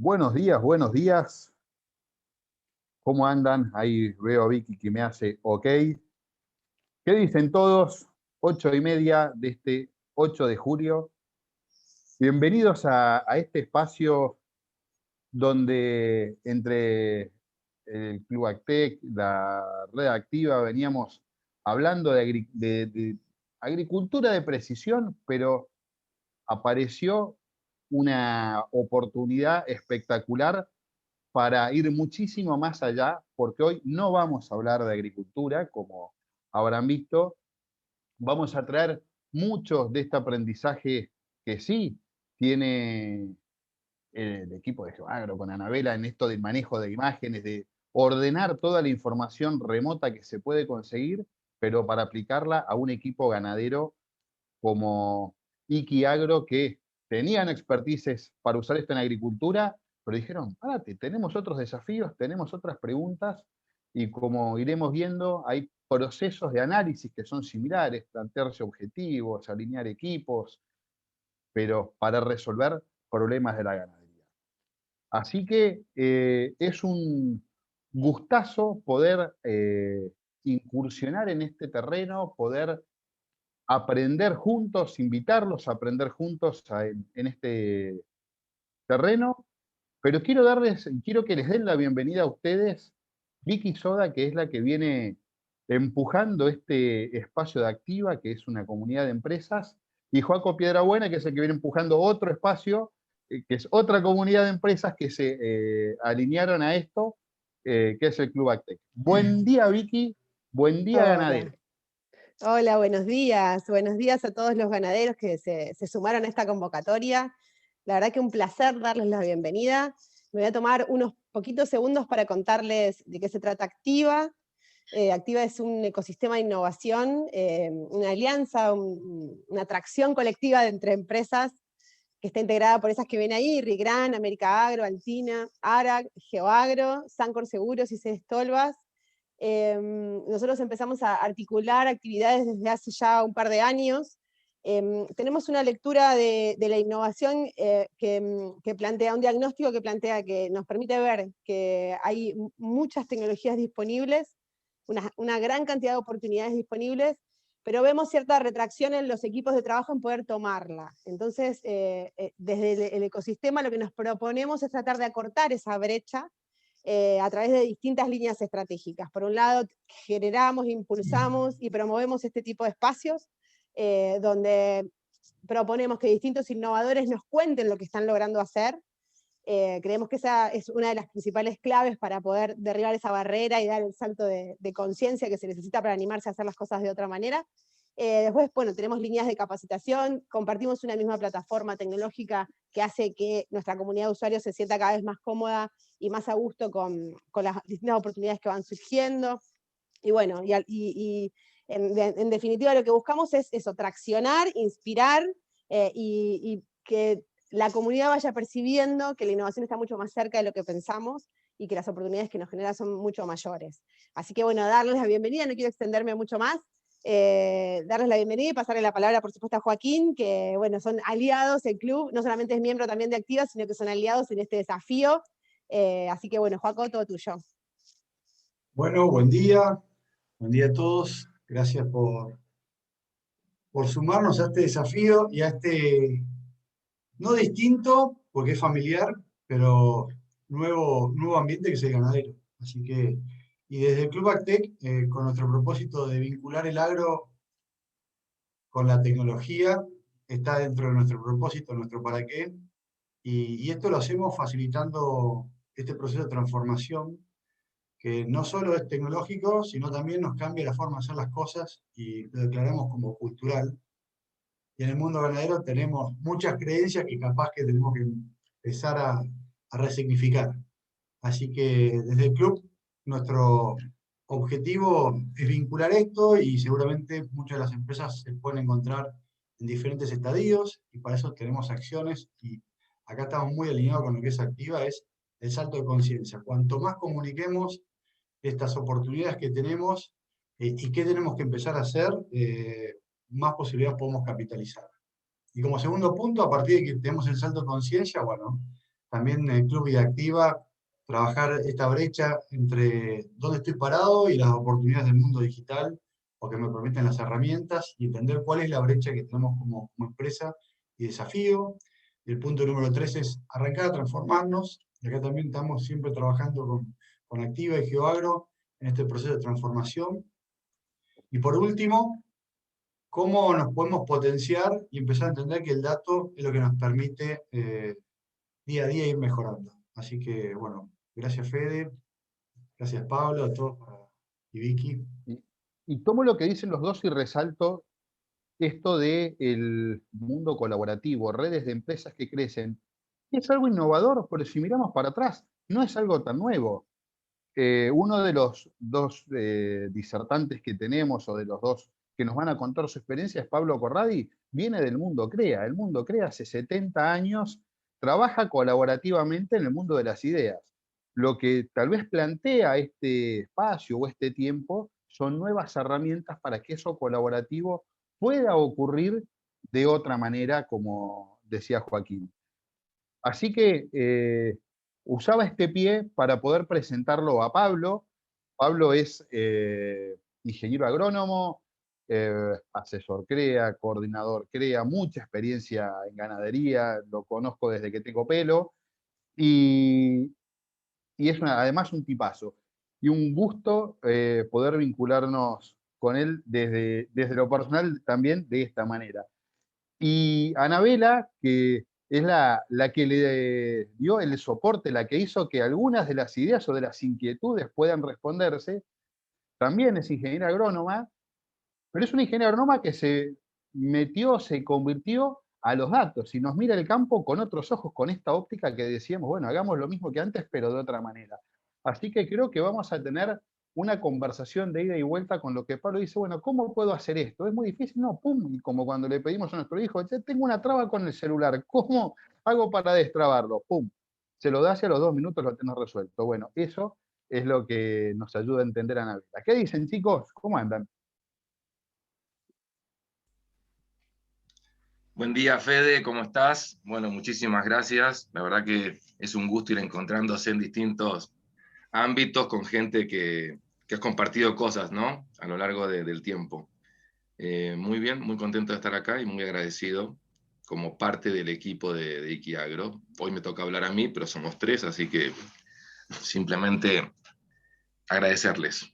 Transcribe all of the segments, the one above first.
Buenos días, buenos días. ¿Cómo andan? Ahí veo a Vicky que me hace ok. ¿Qué dicen todos? 8:30 de este 8 de julio. Bienvenidos a este espacio donde entre el Club Actec, la Red Activa, veníamos hablando de agricultura de precisión, pero apareció una oportunidad espectacular para ir muchísimo más allá, porque hoy no vamos a hablar de agricultura, como habrán visto, vamos a traer muchos de este aprendizaje que sí tiene el equipo de GeoAgro con Anabela en esto del manejo de imágenes, de ordenar toda la información remota que se puede conseguir, pero para aplicarla a un equipo ganadero como Iki Agro, que tenían expertices para usar esto en agricultura, pero dijeron, párate, tenemos otros desafíos, tenemos otras preguntas, y como iremos viendo, hay procesos de análisis que son similares, plantearse objetivos, alinear equipos, pero para resolver problemas de la ganadería. Así que es un gustazo poder incursionar en este terreno, poder aprender juntos, invitarlos a aprender juntos en este terreno, pero quiero que les den la bienvenida a ustedes, Vicky Soda, que es la que viene empujando este espacio de Activa, que es una comunidad de empresas, y Joaco Piedrabuena, que es el que viene empujando otro espacio, que es otra comunidad de empresas que se alinearon a esto, que es el Club Actec. Buen día, Vicky, buen día, ganadero. Hola, hola, buenos días. Buenos días a todos los ganaderos que se sumaron a esta convocatoria. La verdad que un placer darles la bienvenida. Me voy a tomar unos poquitos segundos para contarles de qué se trata Activa. Activa es un ecosistema de innovación, una alianza, una atracción colectiva entre empresas que está integrada por esas que ven ahí: Rigran, América Agro, Altina, ARAG, GeoAgro, Sancor Seguros y Cestolvas. Nosotros empezamos a articular actividades desde hace ya un par de años. Tenemos una lectura de la innovación que plantea un diagnóstico que nos permite ver que hay muchas tecnologías disponibles, una gran cantidad de oportunidades disponibles, pero vemos cierta retracción en los equipos de trabajo en poder tomarla. Entonces, desde el ecosistema lo que nos proponemos es tratar de acortar esa brecha a través de distintas líneas estratégicas. Por un lado, generamos, impulsamos y promovemos este tipo de espacios donde proponemos que distintos innovadores nos cuenten lo que están logrando hacer. Creemos que esa es una de las principales claves para poder derribar esa barrera y dar el salto de conciencia que se necesita para animarse a hacer las cosas de otra manera. Después, bueno, tenemos líneas de capacitación, compartimos una misma plataforma tecnológica que hace que nuestra comunidad de usuarios se sienta cada vez más cómoda y más a gusto con las distintas oportunidades que van surgiendo. Y bueno, en definitiva lo que buscamos es eso, traccionar, inspirar y que la comunidad vaya percibiendo que la innovación está mucho más cerca de lo que pensamos y que las oportunidades que nos genera son mucho mayores. Así que bueno, darles la bienvenida, no quiero extenderme mucho más, darles la bienvenida y pasarle la palabra, por supuesto, a Joaquín, que bueno, son aliados del club, no solamente es miembro también de Activa, sino que son aliados en este desafío. Así que bueno, Joaco, todo tuyo. Bueno, buen día a todos. Gracias por sumarnos a este desafío y a este, no distinto, porque es familiar, pero nuevo ambiente que es el ganadero. Así que, y desde el Club Actec, con nuestro propósito de vincular el agro con la tecnología, está dentro de nuestro propósito, nuestro para qué, y esto lo hacemos facilitando este proceso de transformación que no solo es tecnológico, sino también nos cambia la forma de hacer las cosas y lo declaramos como cultural. Y en el mundo ganadero tenemos muchas creencias que capaz que tenemos que empezar a resignificar. Así que desde el club, nuestro objetivo es vincular esto y seguramente muchas de las empresas se pueden encontrar en diferentes estadios y para eso tenemos acciones y acá estamos muy alineados con lo que es Activa, es el salto de conciencia. Cuanto más comuniquemos estas oportunidades que tenemos y qué tenemos que empezar a hacer, más posibilidades podemos capitalizar. Y como segundo punto, a partir de que tenemos el salto de conciencia, bueno, también en el Club Vida Activa, trabajar esta brecha entre dónde estoy parado y las oportunidades del mundo digital, porque me permiten las herramientas, y entender cuál es la brecha que tenemos como empresa y desafío. Y el punto número 3 es arrancar a transformarnos, y acá también estamos siempre trabajando con Activa y GeoAgro en este proceso de transformación. Y por último, cómo nos podemos potenciar y empezar a entender que el dato es lo que nos permite día a día ir mejorando. Así que, bueno, gracias Fede, gracias Pablo, a todos y Vicky. Y tomo lo que dicen los dos y resalto esto del mundo colaborativo, redes de empresas que crecen. Es algo innovador, pero si miramos para atrás, no es algo tan nuevo. Uno de los dos disertantes que tenemos, o de los dos que nos van a contar su experiencia, es Pablo Corradi, viene del mundo CREA. El mundo CREA hace 70 años trabaja colaborativamente en el mundo de las ideas. Lo que tal vez plantea este espacio o este tiempo son nuevas herramientas para que eso colaborativo pueda ocurrir de otra manera, como decía Joaquín. Así que usaba este pie para poder presentarlo a Pablo. Pablo es ingeniero agrónomo, asesor CREA, coordinador CREA, mucha experiencia en ganadería, lo conozco desde que tengo pelo, y es además un tipazo. Y un gusto poder vincularnos con él desde lo personal también de esta manera. Y Anabela, que es la que le dio el soporte, la que hizo que algunas de las ideas o de las inquietudes puedan responderse, también es ingeniera agrónoma, pero es una ingeniera agrónoma que se metió, se convirtió a los datos y nos mira el campo con otros ojos, con esta óptica que decíamos, bueno, hagamos lo mismo que antes, pero de otra manera. Así que creo que vamos a tener una conversación de ida y vuelta con lo que Pablo dice, bueno, ¿cómo puedo hacer esto? ¿Es muy difícil? No, pum, y como cuando le pedimos a nuestro hijo, tengo una traba con el celular, ¿cómo hago para destrabarlo? Pum, se lo das y a los 2 minutos lo tenés resuelto. Bueno, eso es lo que nos ayuda a entender a Anabela. ¿Qué dicen, chicos? ¿Cómo andan? Buen día, Fede, ¿cómo estás? Bueno, muchísimas gracias. La verdad que es un gusto ir encontrándose en distintos ámbitos con gente que has compartido cosas, ¿no? A lo largo del tiempo. Muy bien, muy contento de estar acá y muy agradecido como parte del equipo de Ikiagro. Hoy me toca hablar a mí, pero somos 3, así que simplemente agradecerles.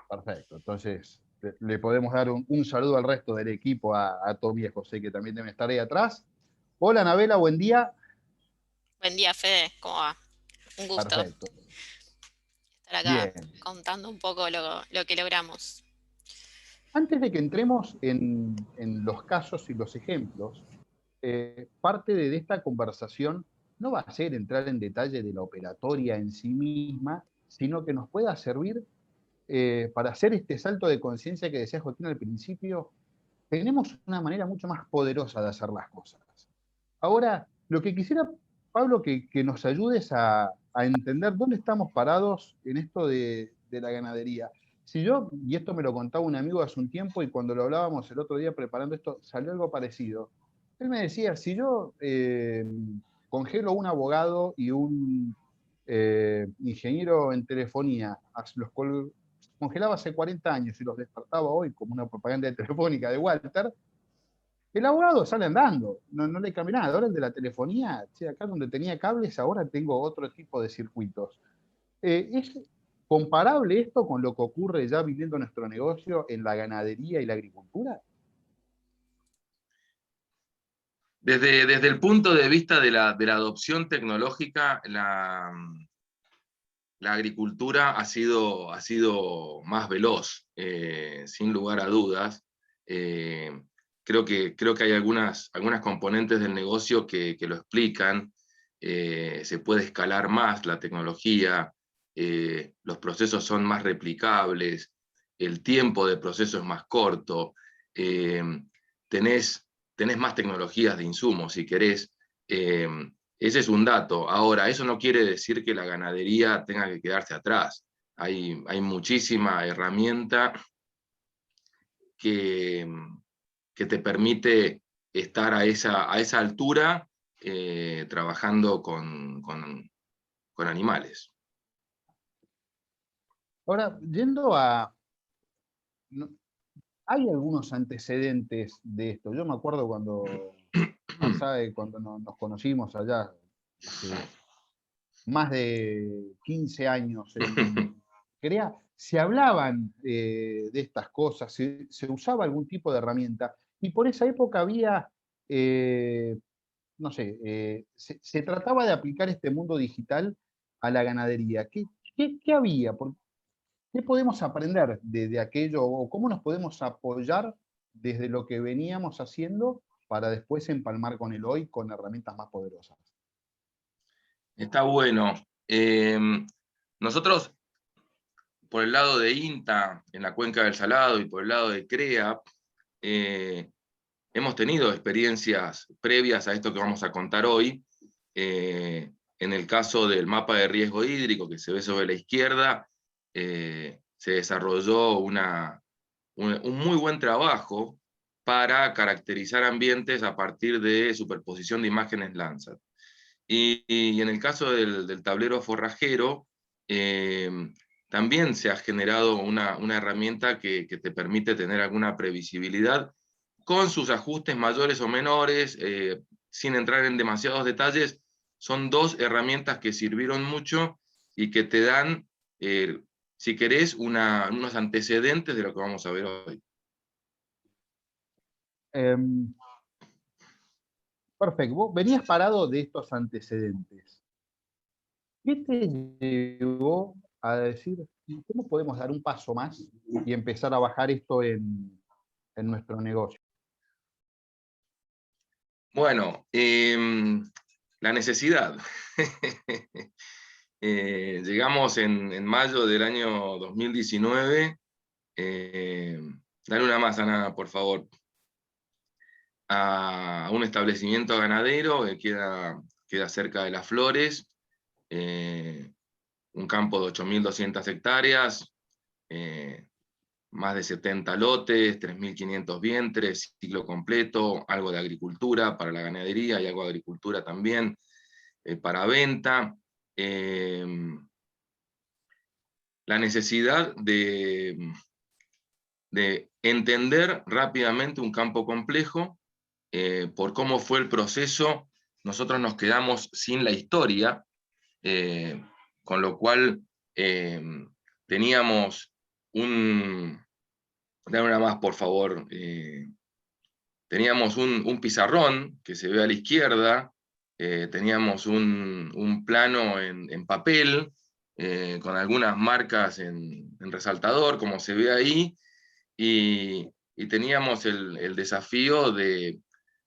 Perfecto, entonces le podemos dar un saludo al resto del equipo, a Tommy y a José, que también deben estar ahí atrás. Hola, Anabela, buen día. Buen día, Fede, ¿cómo va? Un gusto Perfecto, estar acá bien. contando un poco lo que logramos. Antes de que entremos en los casos y los ejemplos, parte de esta conversación no va a ser entrar en detalle de la operatoria en sí misma, sino que nos pueda servir para hacer este salto de conciencia que decía Joaquín al principio. Tenemos una manera mucho más poderosa de hacer las cosas. Ahora, lo que quisiera, Pablo, que nos ayudes a entender dónde estamos parados en esto de la ganadería. Si yo, y esto me lo contaba un amigo hace un tiempo, y cuando lo hablábamos el otro día preparando esto, salió algo parecido. Él me decía, si yo congelo un abogado y un ingeniero en telefonía, los congelaba hace 40 años y los despertaba hoy como una propaganda telefónica de Walter, el abogado sale andando, no le cambia nada. Ahora el de la telefonía, acá donde tenía cables, ahora tengo otro tipo de circuitos. ¿Es comparable esto con lo que ocurre ya viviendo nuestro negocio en la ganadería y la agricultura? Desde el punto de vista de la adopción tecnológica, la agricultura ha sido más veloz, sin lugar a dudas. Creo que hay algunas componentes del negocio que lo explican. Se puede escalar más la tecnología, los procesos son más replicables, el tiempo de proceso es más corto, tenés más tecnologías de insumos, si querés. Ese es un dato. Ahora, eso no quiere decir que la ganadería tenga que quedarse atrás. Hay muchísima herramienta que te permite estar a esa altura trabajando con animales. Ahora, yendo a... hay algunos antecedentes de esto. Yo me acuerdo cuando nos conocimos allá, hace más de 15 años en CREA, se hablaban de estas cosas, se usaba algún tipo de herramienta, y por esa época había, no sé, se trataba de aplicar este mundo digital a la ganadería. ¿Qué había? ¿Qué podemos aprender de aquello, o cómo nos podemos apoyar desde lo que veníamos haciendo para después empalmar con el hoy con herramientas más poderosas? Está bueno. Nosotros, por el lado de INTA, en la Cuenca del Salado, y por el lado de CREA, hemos tenido experiencias previas a esto que vamos a contar hoy. En el caso del mapa de riesgo hídrico que se ve sobre la izquierda, se desarrolló un muy buen trabajo para caracterizar ambientes a partir de superposición de imágenes Landsat. Y en el caso del tablero forrajero, también se ha generado una herramienta que te permite tener alguna previsibilidad con sus ajustes mayores o menores, sin entrar en demasiados detalles. Son dos herramientas que sirvieron mucho y que te dan, si querés, unos antecedentes de lo que vamos a ver hoy. Perfecto. Vos venías parado de estos antecedentes. ¿Qué te llevó a decir, cómo podemos dar un paso más y empezar a bajar esto en nuestro negocio? Bueno, la necesidad. Llegamos en mayo del año 2019. Dale una más, Ana, por favor. A un establecimiento ganadero que queda cerca de Las Flores, un campo de 8.200 hectáreas, más de 70 lotes, 3.500 vientres, ciclo completo, algo de agricultura para la ganadería y algo de agricultura también para venta. La necesidad de entender rápidamente un campo complejo, por cómo fue el proceso. Nosotros nos quedamos sin la historia, con lo cual teníamos dame una más, por favor. Teníamos un pizarrón que se ve a la izquierda, teníamos un plano en papel, con algunas marcas en resaltador, como se ve ahí, y teníamos el desafío de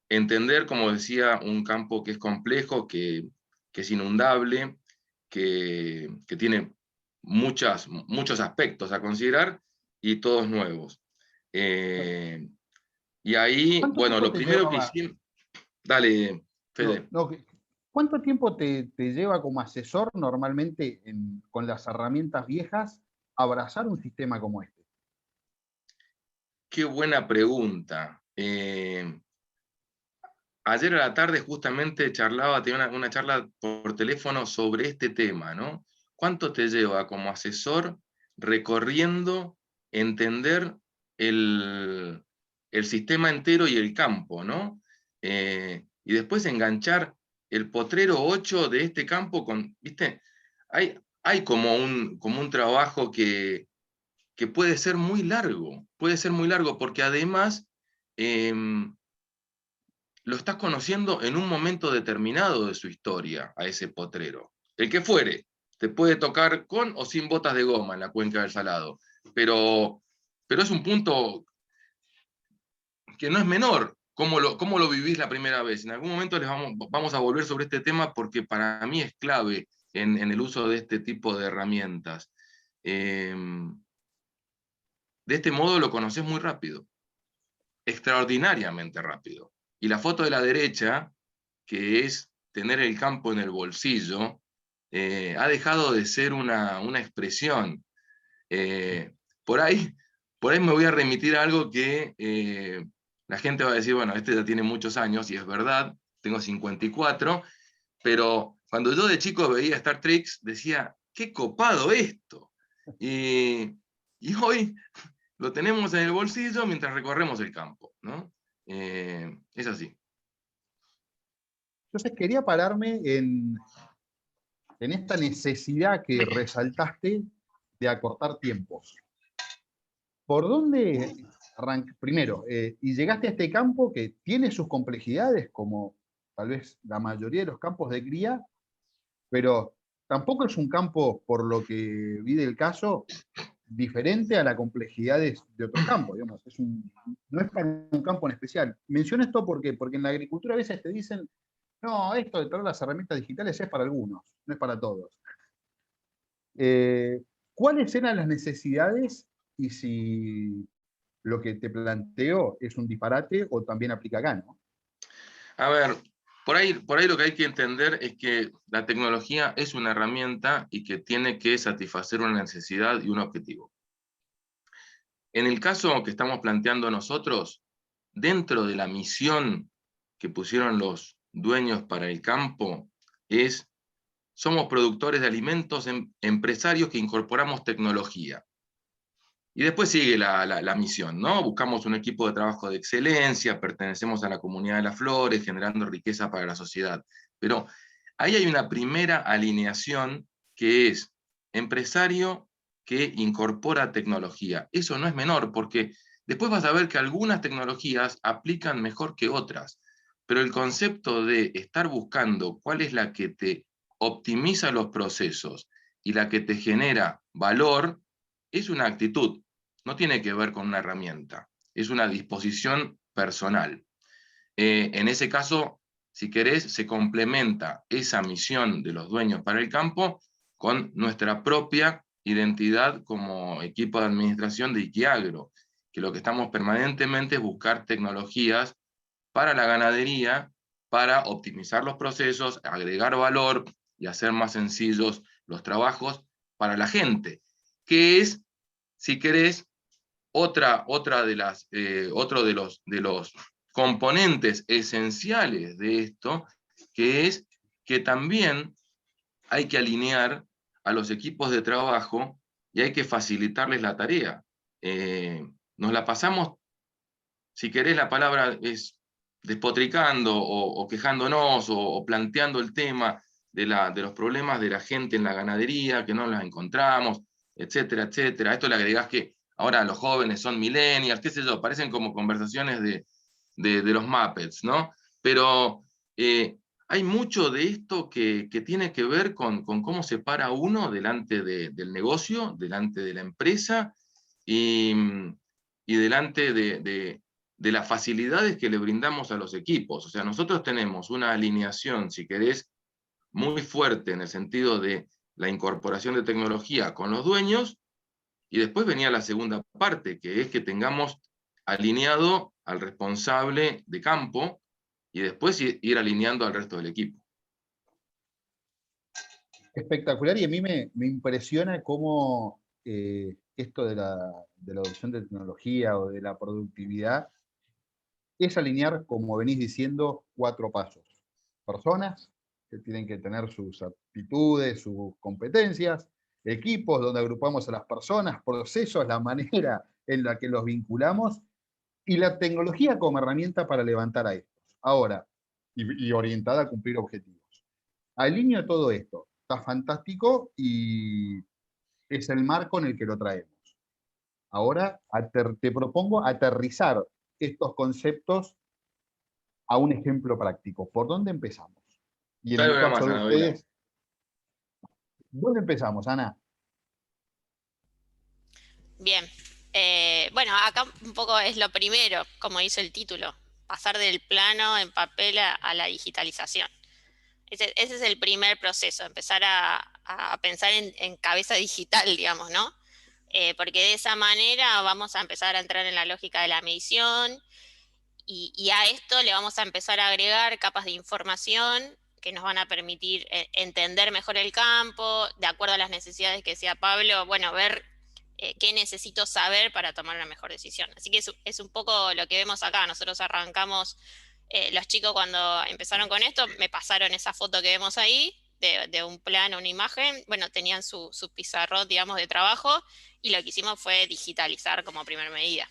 entender, como decía, un campo que es complejo, que es inundable, que tiene muchos aspectos a considerar, y todos nuevos. Y ahí, ¿Cuánto bueno, tiempo lo te primero que llevaba? hicimos... Dale, Fede. ¿Cuánto tiempo te lleva como asesor normalmente con las herramientas viejas abrazar un sistema como este? Qué buena pregunta. Ayer a la tarde justamente tenía una charla por teléfono sobre este tema, ¿no? ¿Cuánto te lleva como asesor recorriendo, entender el sistema entero y el campo, ¿no? Y después enganchar el potrero 8 de este campo con, ¿viste? Hay como un trabajo que puede ser muy largo, porque además lo estás conociendo en un momento determinado de su historia, a ese potrero. El que fuere, te puede tocar con o sin botas de goma en la Cuenca del Salado, pero es un punto que no es menor. ¿Cómo lo vivís la primera vez? En algún momento vamos a volver sobre este tema, porque para mí es clave en el uso de este tipo de herramientas. De este modo lo conocés muy rápido, extraordinariamente rápido. Y la foto de la derecha, que es tener el campo en el bolsillo, ha dejado de ser una expresión. Por ahí me voy a remitir a algo que la gente va a decir, bueno, este ya tiene muchos años, y es verdad, tengo 54, pero cuando yo de chico veía Star Trek, decía, qué copado esto. Y hoy lo tenemos en el bolsillo mientras recorremos el campo, ¿no? Es así. Entonces quería pararme en esta necesidad que resaltaste de acortar tiempos. ¿Por dónde primero, y llegaste a este campo que tiene sus complejidades, como tal vez la mayoría de los campos de cría, pero tampoco es un campo, por lo que vi del caso, diferente a la complejidad de otros campos, digamos. No es para un campo en especial. Menciono esto porque en la agricultura a veces te dicen, no, esto de todas las herramientas digitales es para algunos, no es para todos. ¿Cuáles eran las necesidades y si lo que te planteo es un disparate o también aplica acá, ¿no? A ver, por ahí lo que hay que entender es que la tecnología es una herramienta y que tiene que satisfacer una necesidad y un objetivo. En el caso que estamos planteando nosotros, dentro de la misión que pusieron los dueños para el campo, somos productores de alimentos, empresarios que incorporamos tecnología. Y después sigue la misión, ¿no? Buscamos un equipo de trabajo de excelencia, pertenecemos a la comunidad de las flores, generando riqueza para la sociedad. Pero ahí hay una primera alineación que es empresario que incorpora tecnología. Eso no es menor, porque después vas a ver que algunas tecnologías aplican mejor que otras. Pero el concepto de estar buscando cuál es la que te optimiza los procesos y la que te genera valor, es una actitud. No tiene que ver con una herramienta, es una disposición personal. En ese caso, si querés, se complementa esa misión de los dueños para el campo con nuestra propia identidad como equipo de administración de Iquiagro, que lo que estamos permanentemente es buscar tecnologías para la ganadería, para optimizar los procesos, agregar valor y hacer más sencillos los trabajos para la gente, que es, si querés, otro de los componentes esenciales de esto, que es que también hay que alinear a los equipos de trabajo y hay que facilitarles la tarea. Nos la pasamos, si querés la palabra es despotricando o quejándonos o planteando el tema de los problemas de la gente en la ganadería, que no las encontramos, etcétera, etcétera. A esto le agregás que ahora los jóvenes son millennials, qué sé yo, parecen como conversaciones de los Muppets, ¿no? Pero hay mucho de esto que tiene que ver con cómo se para uno delante del negocio, delante de la empresa y delante de las facilidades que le brindamos a los equipos. O sea, nosotros tenemos una alineación, si querés, muy fuerte en el sentido de la incorporación de tecnología con los dueños, y después venía la segunda parte, que es que tengamos alineado al responsable de campo y después ir alineando al resto del equipo. Espectacular, y a mí me impresiona cómo esto de la adopción de tecnología o de la productividad es alinear, como venís diciendo, 4 pasos. Personas que tienen que tener sus aptitudes, sus competencias, equipos donde agrupamos a las personas, procesos, la manera en la que los vinculamos, y la tecnología como herramienta para levantar a estos. Ahora, y orientada a cumplir objetivos. Alineo todo esto. Está fantástico y es el marco en el que lo traemos. Ahora te propongo aterrizar estos conceptos a un ejemplo práctico. ¿Por dónde empezamos? Y en el caso de ustedes, ¿dónde empezamos, Ana? Bien. Bueno, acá un poco es lo primero, como dice el título, pasar del plano en papel a la digitalización. Ese es el primer proceso, empezar a pensar en cabeza digital, digamos, ¿no? Porque de esa manera vamos a empezar a entrar en la lógica de la medición y a esto le vamos a empezar a agregar capas de información que nos van a permitir entender mejor el campo, de acuerdo a las necesidades que decía Pablo, bueno, ver qué necesito saber para tomar una mejor decisión. Así que es un poco lo que vemos acá. Nosotros arrancamos Los chicos cuando empezaron con esto me pasaron esa foto que vemos ahí, de un plano, una imagen. Bueno, tenían su pizarrón, digamos, de trabajo, y lo que hicimos fue digitalizar como primera medida.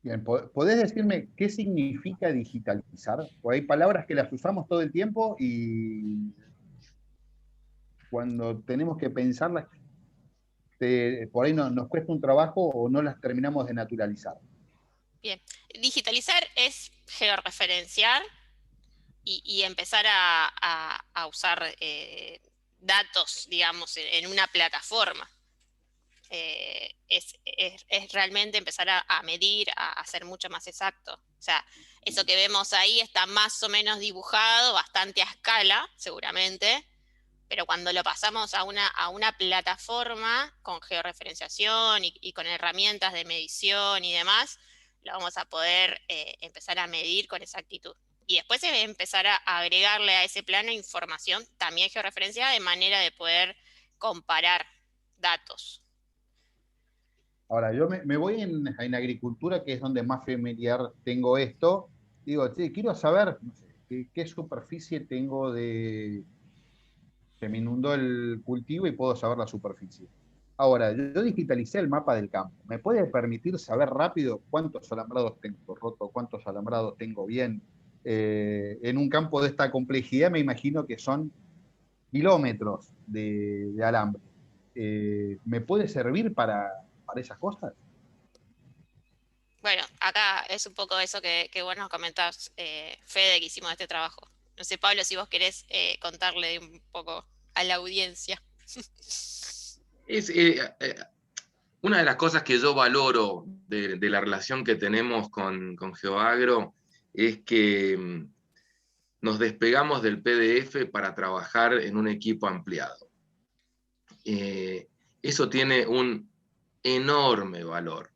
Bien, ¿podés decirme qué significa digitalizar? Porque hay palabras que las usamos todo el tiempo y cuando tenemos que pensarlas, por ahí nos cuesta un trabajo o no las terminamos de naturalizar. Bien, digitalizar es georreferenciar y empezar a usar datos, digamos, en una plataforma. Es realmente empezar a medir, a ser mucho más exacto. O sea, eso que vemos ahí está más o menos dibujado, bastante a escala, seguramente, pero cuando lo pasamos a una plataforma con georreferenciación y con herramientas de medición y demás, lo vamos a poder empezar a medir con exactitud. Y después empezar a agregarle a ese plano información también georreferenciada, de manera de poder comparar datos. Ahora, yo me voy en agricultura, que es donde más familiar tengo esto. Digo, che, quiero saber, no sé, qué superficie tengo se me inundó el cultivo y puedo saber la superficie. Ahora, yo digitalicé el mapa del campo. ¿Me puede permitir saber rápido cuántos alambrados tengo roto, cuántos alambrados tengo bien? En un campo de esta complejidad me imagino que son kilómetros de alambre. ¿Me puede servir para esas cosas? Bueno, acá es un poco eso que vos nos comentás, Fede, que hicimos este trabajo. No sé, Pablo, si vos querés contarle un poco a la audiencia. Es, una de las cosas que yo valoro de la relación que tenemos con GeoAgro es que nos despegamos del PDF para trabajar en un equipo ampliado. Eso tiene un enorme valor,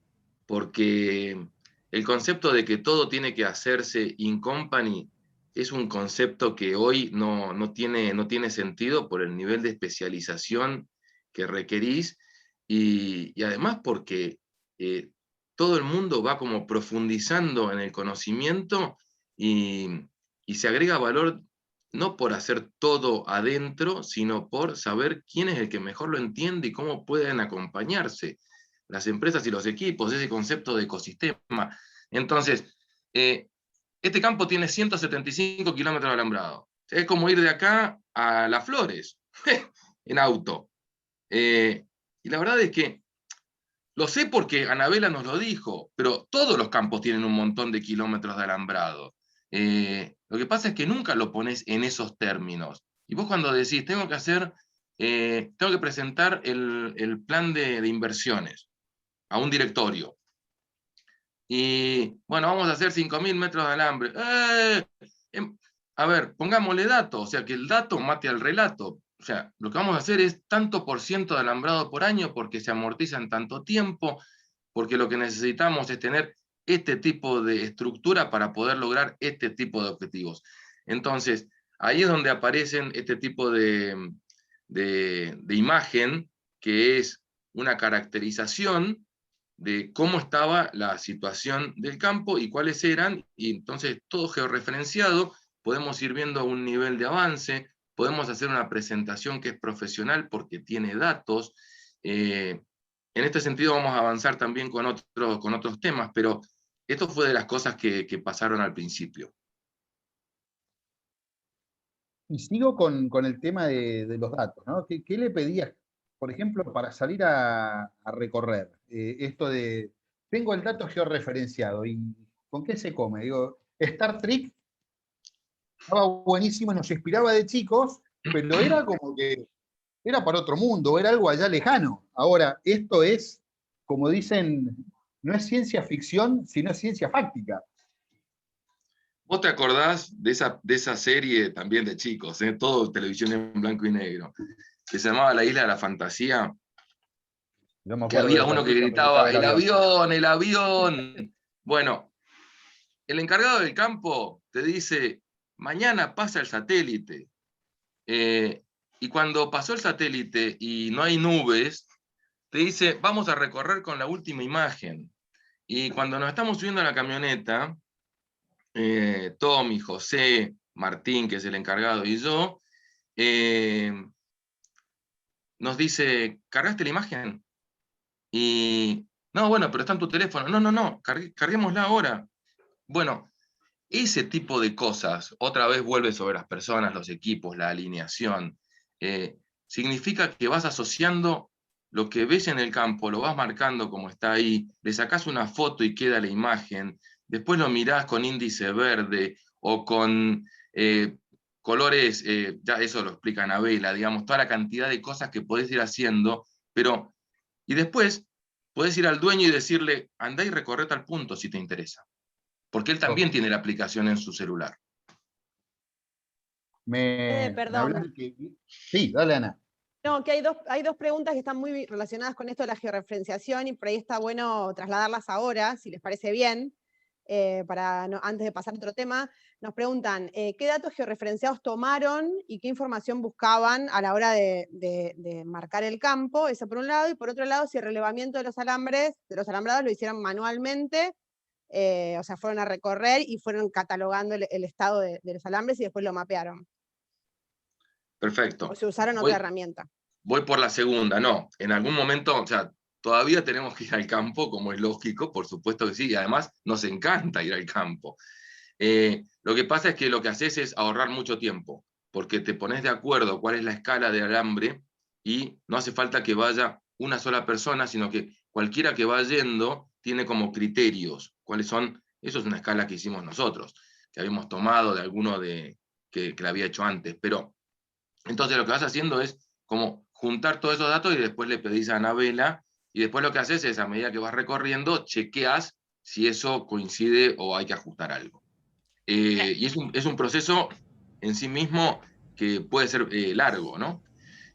porque el concepto de que todo tiene que hacerse in company es un concepto que hoy no tiene sentido por el nivel de especialización que requerís y además porque todo el mundo va como profundizando en el conocimiento y, y se agrega valor no por hacer todo adentro, sino por saber quién es el que mejor lo entiende y cómo pueden acompañarse las empresas y los equipos, ese concepto de ecosistema. Entonces, este campo tiene 175 kilómetros de alambrado. Es como ir de acá a Las Flores, en auto. Y la verdad es que lo sé porque Anabela nos lo dijo, pero todos los campos tienen un montón de kilómetros de alambrado. Lo que pasa es que nunca lo pones en esos términos. Y vos cuando decís, tengo que presentar el plan de inversiones a un directorio. Y bueno, vamos a hacer 5.000 metros de alambre. A ver, pongámosle datos, o sea, que el dato mate al relato. O sea, lo que vamos a hacer es tanto por ciento de alambrado por año porque se amortiza en tanto tiempo, porque lo que necesitamos es tener este tipo de estructura para poder lograr este tipo de objetivos. Entonces, ahí es donde aparecen este tipo de imagen, que es una caracterización de cómo estaba la situación del campo y cuáles eran, y entonces todo georreferenciado, podemos ir viendo un nivel de avance, podemos hacer una presentación que es profesional porque tiene datos. En este sentido vamos a avanzar también con otros temas, pero esto fue de las cosas que pasaron al principio. Y sigo con el tema de los datos, ¿no? ¿Qué le pedías, por ejemplo, para salir a recorrer? Esto de, tengo el dato georreferenciado, ¿y con qué se come? Digo, Star Trek estaba buenísimo, nos inspiraba de chicos, pero era como que era para otro mundo, era algo allá lejano. Ahora, esto es, como dicen, no es ciencia ficción, sino es ciencia fáctica. ¿Vos te acordás de esa serie también de chicos, todo televisión en blanco y negro, que se llamaba La Isla de la Fantasía? Yo me Que acuerdo de había esa uno que película, porque estaba gritaba, el avión, el avión. Bueno, el encargado del campo te dice, mañana pasa el satélite. Y cuando pasó el satélite y no hay nubes, te dice, vamos a recorrer con la última imagen. Y cuando nos estamos subiendo a la camioneta, Tommy, José, Martín, que es el encargado, y yo, nos dice, ¿cargaste la imagen? Y, no, bueno, pero está en tu teléfono. No, no, no, carguémosla ahora. Bueno, ese tipo de cosas, otra vez vuelve sobre las personas, los equipos, la alineación. Significa que vas asociando lo que ves en el campo, lo vas marcando como está ahí, le sacás una foto y queda la imagen, después lo mirás con índice verde o con colores, ya eso lo explica Anabela, digamos, toda la cantidad de cosas que podés ir haciendo, pero, y después podés ir al dueño y decirle, andá y recorre tal punto si te interesa, porque él también tiene la aplicación en su celular. Me Perdón. hablas que... Sí, dale, Ana. No, que hay dos preguntas que están muy relacionadas con esto de la georreferenciación y por ahí está bueno trasladarlas ahora, si les parece bien, antes de pasar a otro tema. Nos preguntan, ¿qué datos georreferenciados tomaron y qué información buscaban a la hora de marcar el campo? Eso por un lado, y por otro lado, si el relevamiento de los alambrados lo hicieron manualmente, o sea, fueron a recorrer y fueron catalogando el estado de los alambres y después lo mapearon. Perfecto. O se usaron otra herramienta. Voy por la segunda, no. En algún momento, o sea, todavía tenemos que ir al campo, como es lógico, por supuesto que sí, y además nos encanta ir al campo. Lo que pasa es que lo que haces es ahorrar mucho tiempo, porque te pones de acuerdo cuál es la escala de alambre y no hace falta que vaya una sola persona, sino que cualquiera que va yendo tiene como criterios. ¿Cuáles son? Eso es una escala que hicimos nosotros, que habíamos tomado de alguno que la había hecho antes, pero entonces lo que vas haciendo es como juntar todos esos datos y después le pedís a Anabela y después lo que haces es, a medida que vas recorriendo, chequeas si eso coincide o hay que ajustar algo. Y es un proceso en sí mismo que puede ser largo, ¿no?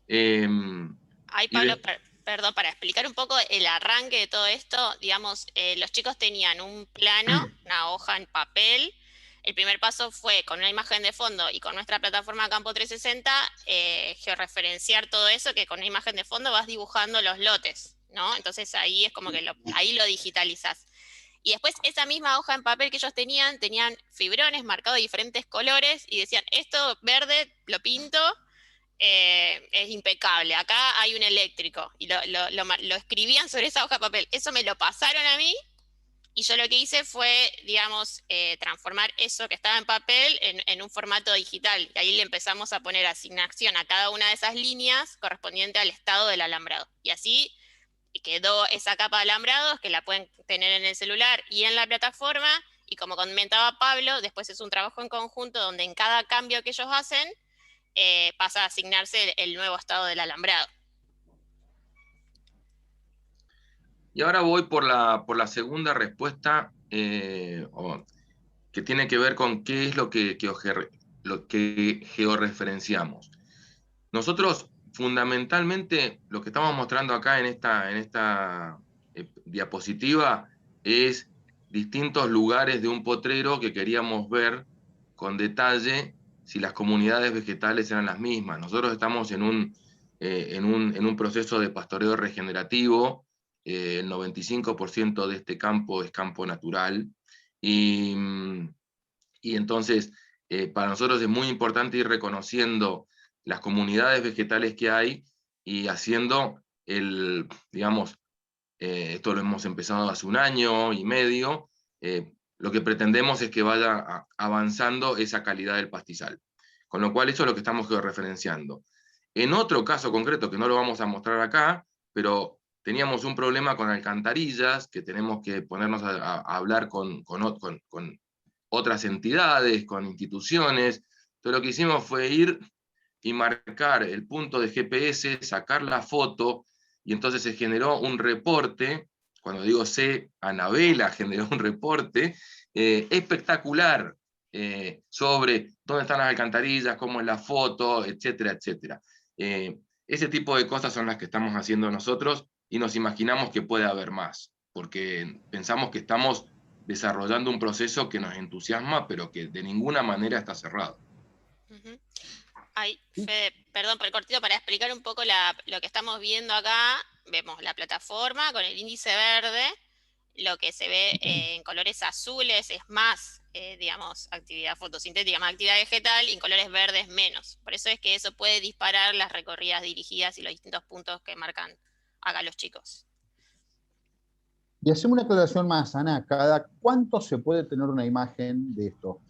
Ay, Pablo, perdón, para explicar un poco el arranque de todo esto, digamos, los chicos tenían un plano, una hoja en papel. El primer paso fue con una imagen de fondo y con nuestra plataforma Campo 360, georreferenciar todo eso, que con una imagen de fondo vas dibujando los lotes, ¿no? Entonces ahí es como que ahí lo digitalizás. Y después esa misma hoja en papel que ellos tenían fibrones marcados de diferentes colores y decían, esto verde lo pinto, es impecable, acá hay un eléctrico, y lo escribían sobre esa hoja de papel. Eso me lo pasaron a mí, y yo lo que hice fue, digamos, transformar eso que estaba en papel en un formato digital, y ahí le empezamos a poner asignación a cada una de esas líneas correspondiente al estado del alambrado. Y así quedó esa capa de alambrados que la pueden tener en el celular y en la plataforma, y como comentaba Pablo, después es un trabajo en conjunto donde en cada cambio que ellos hacen, pasa a asignarse el nuevo estado del alambrado. Y ahora voy por la segunda respuesta, que tiene que ver con qué es lo que georreferenciamos. Nosotros, fundamentalmente, lo que estamos mostrando acá en esta diapositiva es distintos lugares de un potrero que queríamos ver con detalle si las comunidades vegetales eran las mismas. Nosotros estamos en un proceso de pastoreo regenerativo. El 95% de este campo es campo natural. Y entonces, para nosotros es muy importante ir reconociendo las comunidades vegetales que hay y haciendo digamos, esto lo hemos empezado hace 1 año y medio, lo que pretendemos es que vaya avanzando esa calidad del pastizal. Con lo cual eso es lo que estamos georreferenciando. En otro caso concreto, que no lo vamos a mostrar acá, pero teníamos un problema con alcantarillas, que tenemos que ponernos a hablar con otras entidades, con instituciones. Entonces lo que hicimos fue ir y marcar el punto de GPS, sacar la foto, y entonces se generó un reporte. Cuando digo Anabela generó un reporte espectacular sobre dónde están las alcantarillas, cómo es la foto, etcétera, etcétera. Ese tipo de cosas son las que estamos haciendo nosotros y nos imaginamos que puede haber más, porque pensamos que estamos desarrollando un proceso que nos entusiasma, pero que de ninguna manera está cerrado. Ay, Fede, perdón por el cortito, para explicar un poco lo que estamos viendo acá. Vemos la plataforma con el índice verde, lo que se ve en colores azules es más, digamos, actividad fotosintética, más actividad vegetal, y en colores verdes menos. Por eso es que eso puede disparar las recorridas dirigidas y los distintos puntos que marcan acá los chicos. Y hacemos una aclaración más, Ana, ¿cada cuánto se puede tener una imagen de esto?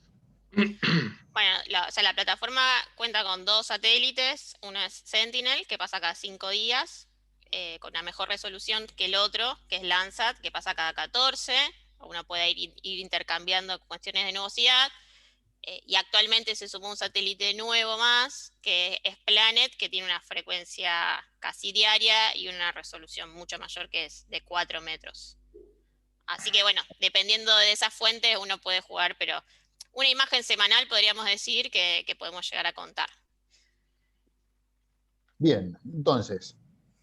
Bueno, la plataforma cuenta con 2 satélites, uno es Sentinel, que pasa cada 5 días, con una mejor resolución que el otro, que es Landsat, que pasa cada 14, uno puede ir intercambiando cuestiones de nubosidad, y actualmente se sumó un satélite nuevo más, que es Planet, que tiene una frecuencia casi diaria y una resolución mucho mayor, que es de 4 metros. Así que bueno, dependiendo de esas fuentes uno puede jugar, pero una imagen semanal podríamos decir que podemos llegar a contar. Bien, entonces,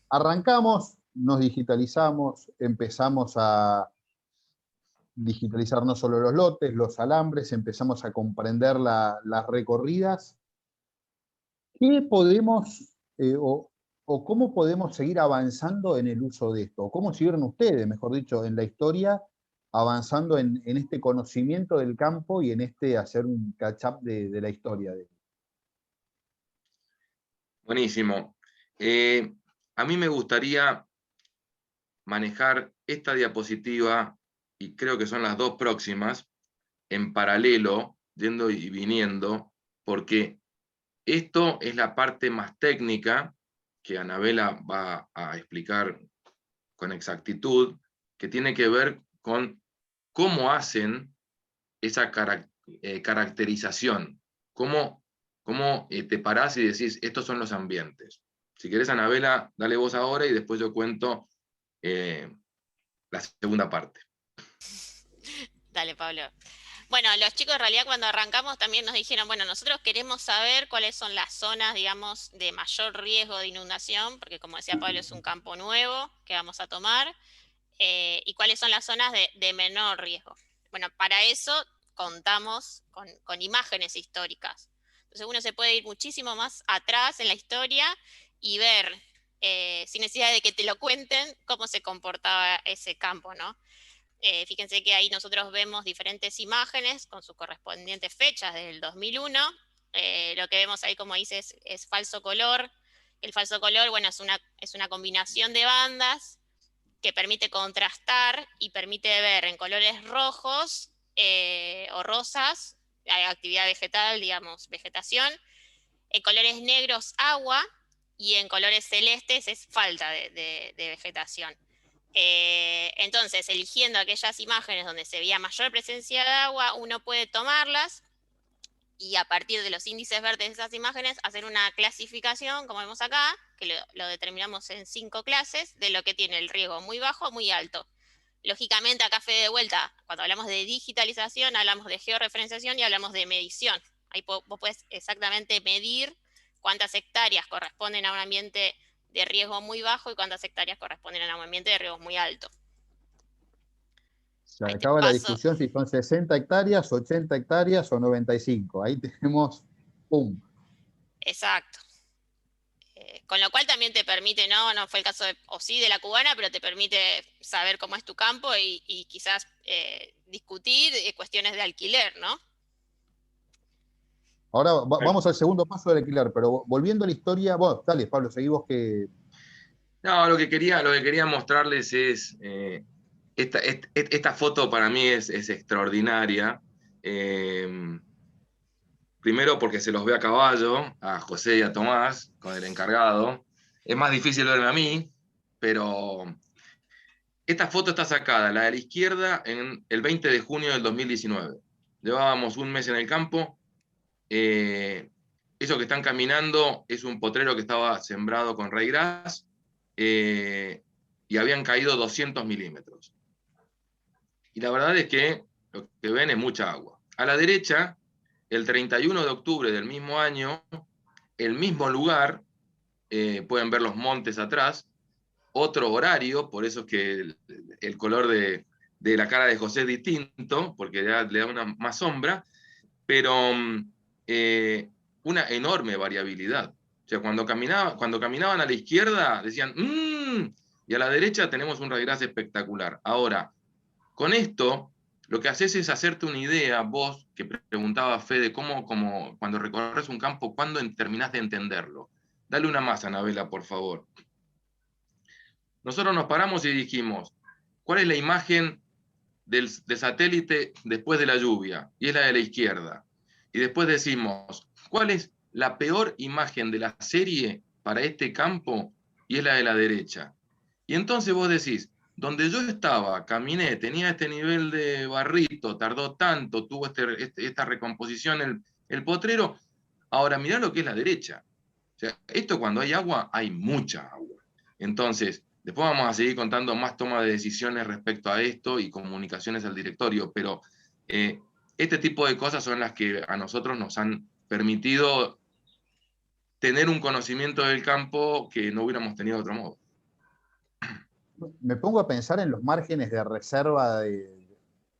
arrancamos, nos digitalizamos, empezamos a digitalizar no solo los lotes, los alambres, empezamos a comprender las recorridas. ¿Qué podemos o cómo podemos seguir avanzando en el uso de esto? ¿Cómo siguieron ustedes, mejor dicho, en la historia, avanzando en este conocimiento del campo y en hacer un catch-up de la historia? Buenísimo. A mí me gustaría manejar esta diapositiva, y creo que son las 2 próximas, en paralelo, yendo y viniendo, porque esto es la parte más técnica que Anabela va a explicar con exactitud, que tiene que ver con cómo hacen esa caracterización, cómo te parás y decís, estos son los ambientes. Si querés, Anabela, dale vos ahora y después yo cuento la segunda parte. Dale, Pablo. Bueno, los chicos en realidad cuando arrancamos también nos dijeron, bueno, nosotros queremos saber cuáles son las zonas, digamos, de mayor riesgo de inundación, porque como decía Pablo, es un campo nuevo que vamos a tomar, y cuáles son las zonas de menor riesgo. Bueno, para eso contamos con imágenes históricas. Entonces uno se puede ir muchísimo más atrás en la historia y ver, sin necesidad de que te lo cuenten, cómo se comportaba ese campo, ¿no? Fíjense que ahí nosotros vemos diferentes imágenes con sus correspondientes fechas desde el 2001. Lo que vemos ahí, como dice, es falso color. El falso color, bueno, es una combinación de bandas que permite contrastar y permite ver en colores rojos o rosas, hay actividad vegetal, digamos, vegetación, en colores negros agua, y en colores celestes es falta de vegetación. Entonces, eligiendo aquellas imágenes donde se veía mayor presencia de agua, uno puede tomarlas y a partir de los índices verdes de esas imágenes hacer una clasificación, como vemos acá, que lo determinamos en 5 clases, de lo que tiene el riesgo muy bajo o muy alto. Lógicamente, acá, Fede, de vuelta, cuando hablamos de digitalización, hablamos de georreferenciación y hablamos de medición. Ahí vos podés exactamente medir cuántas hectáreas corresponden a un ambiente de riesgo muy bajo y cuántas hectáreas corresponden a un ambiente de riesgo muy alto. Se acaba la discusión si son 60 hectáreas, 80 hectáreas o 95. Ahí tenemos, ¡pum! Exacto. Con lo cual también te permite, no fue el caso de la cubana, pero te permite saber cómo es tu campo y quizás discutir cuestiones de alquiler, ¿no? Ahora vamos al segundo paso del alquiler, pero volviendo a la historia, vos, dale, Pablo, seguí vos que... No, lo que quería mostrarles es, esta foto para mí es extraordinaria. Primero porque se los ve a caballo, a José y a Tomás, con el encargado. Es más difícil verme a mí, pero esta foto está sacada, la de la izquierda, en el 20 de junio del 2019. Llevábamos un mes en el campo. Eso que están caminando es un potrero que estaba sembrado con raigras, y habían caído 200 milímetros. Y la verdad es que lo que ven es mucha agua. A la derecha, el 31 de octubre del mismo año, el mismo lugar, pueden ver los montes atrás, otro horario, por eso es que el color de la cara de José es distinto, porque le da más sombra, pero una enorme variabilidad. O sea, cuando caminaban a la izquierda, decían, y a la derecha tenemos un raigras espectacular. Ahora, Con esto, lo que haces es hacerte una idea, vos, que preguntaba Fede, cómo cuando recorres un campo, ¿cuándo terminás de entenderlo? Dale una más, Anabela, por favor. Nosotros nos paramos y dijimos, ¿cuál es la imagen del satélite después de la lluvia? Y es la de la izquierda. Y después decimos, ¿cuál es la peor imagen de la serie para este campo? Y es la de la derecha. Y entonces vos decís, donde yo estaba, caminé, tenía este nivel de barrito, tardó tanto, tuvo esta recomposición el potrero, ahora mirá lo que es la derecha. O sea, esto cuando hay agua, hay mucha agua. Entonces, después vamos a seguir contando más toma de decisiones respecto a esto y comunicaciones al directorio, pero este tipo de cosas son las que a nosotros nos han permitido tener un conocimiento del campo que no hubiéramos tenido de otro modo. Me pongo a pensar en los márgenes de reserva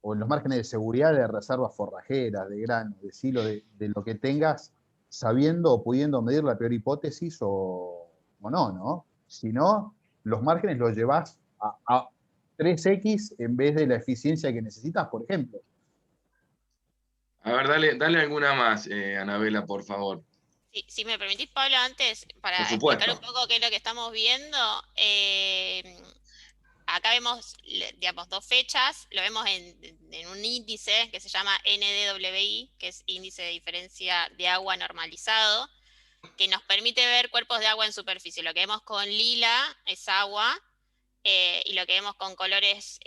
o en los márgenes de seguridad de reservas forrajeras, de granos, de silos, de lo que tengas, sabiendo o pudiendo medir la peor hipótesis o no, ¿no? Si no, los márgenes los llevas a 3x en vez de la eficiencia que necesitas, por ejemplo. A ver, dale alguna más, Anabela, por favor. Si me permitís, Pablo, antes, para Por supuesto. explicar un poco qué es lo que estamos viendo, acá vemos, digamos, 2 fechas, lo vemos en un índice que se llama NDWI, que es índice de diferencia de agua normalizado, que nos permite ver cuerpos de agua en superficie. Lo que vemos con lila es agua, y lo que vemos con colores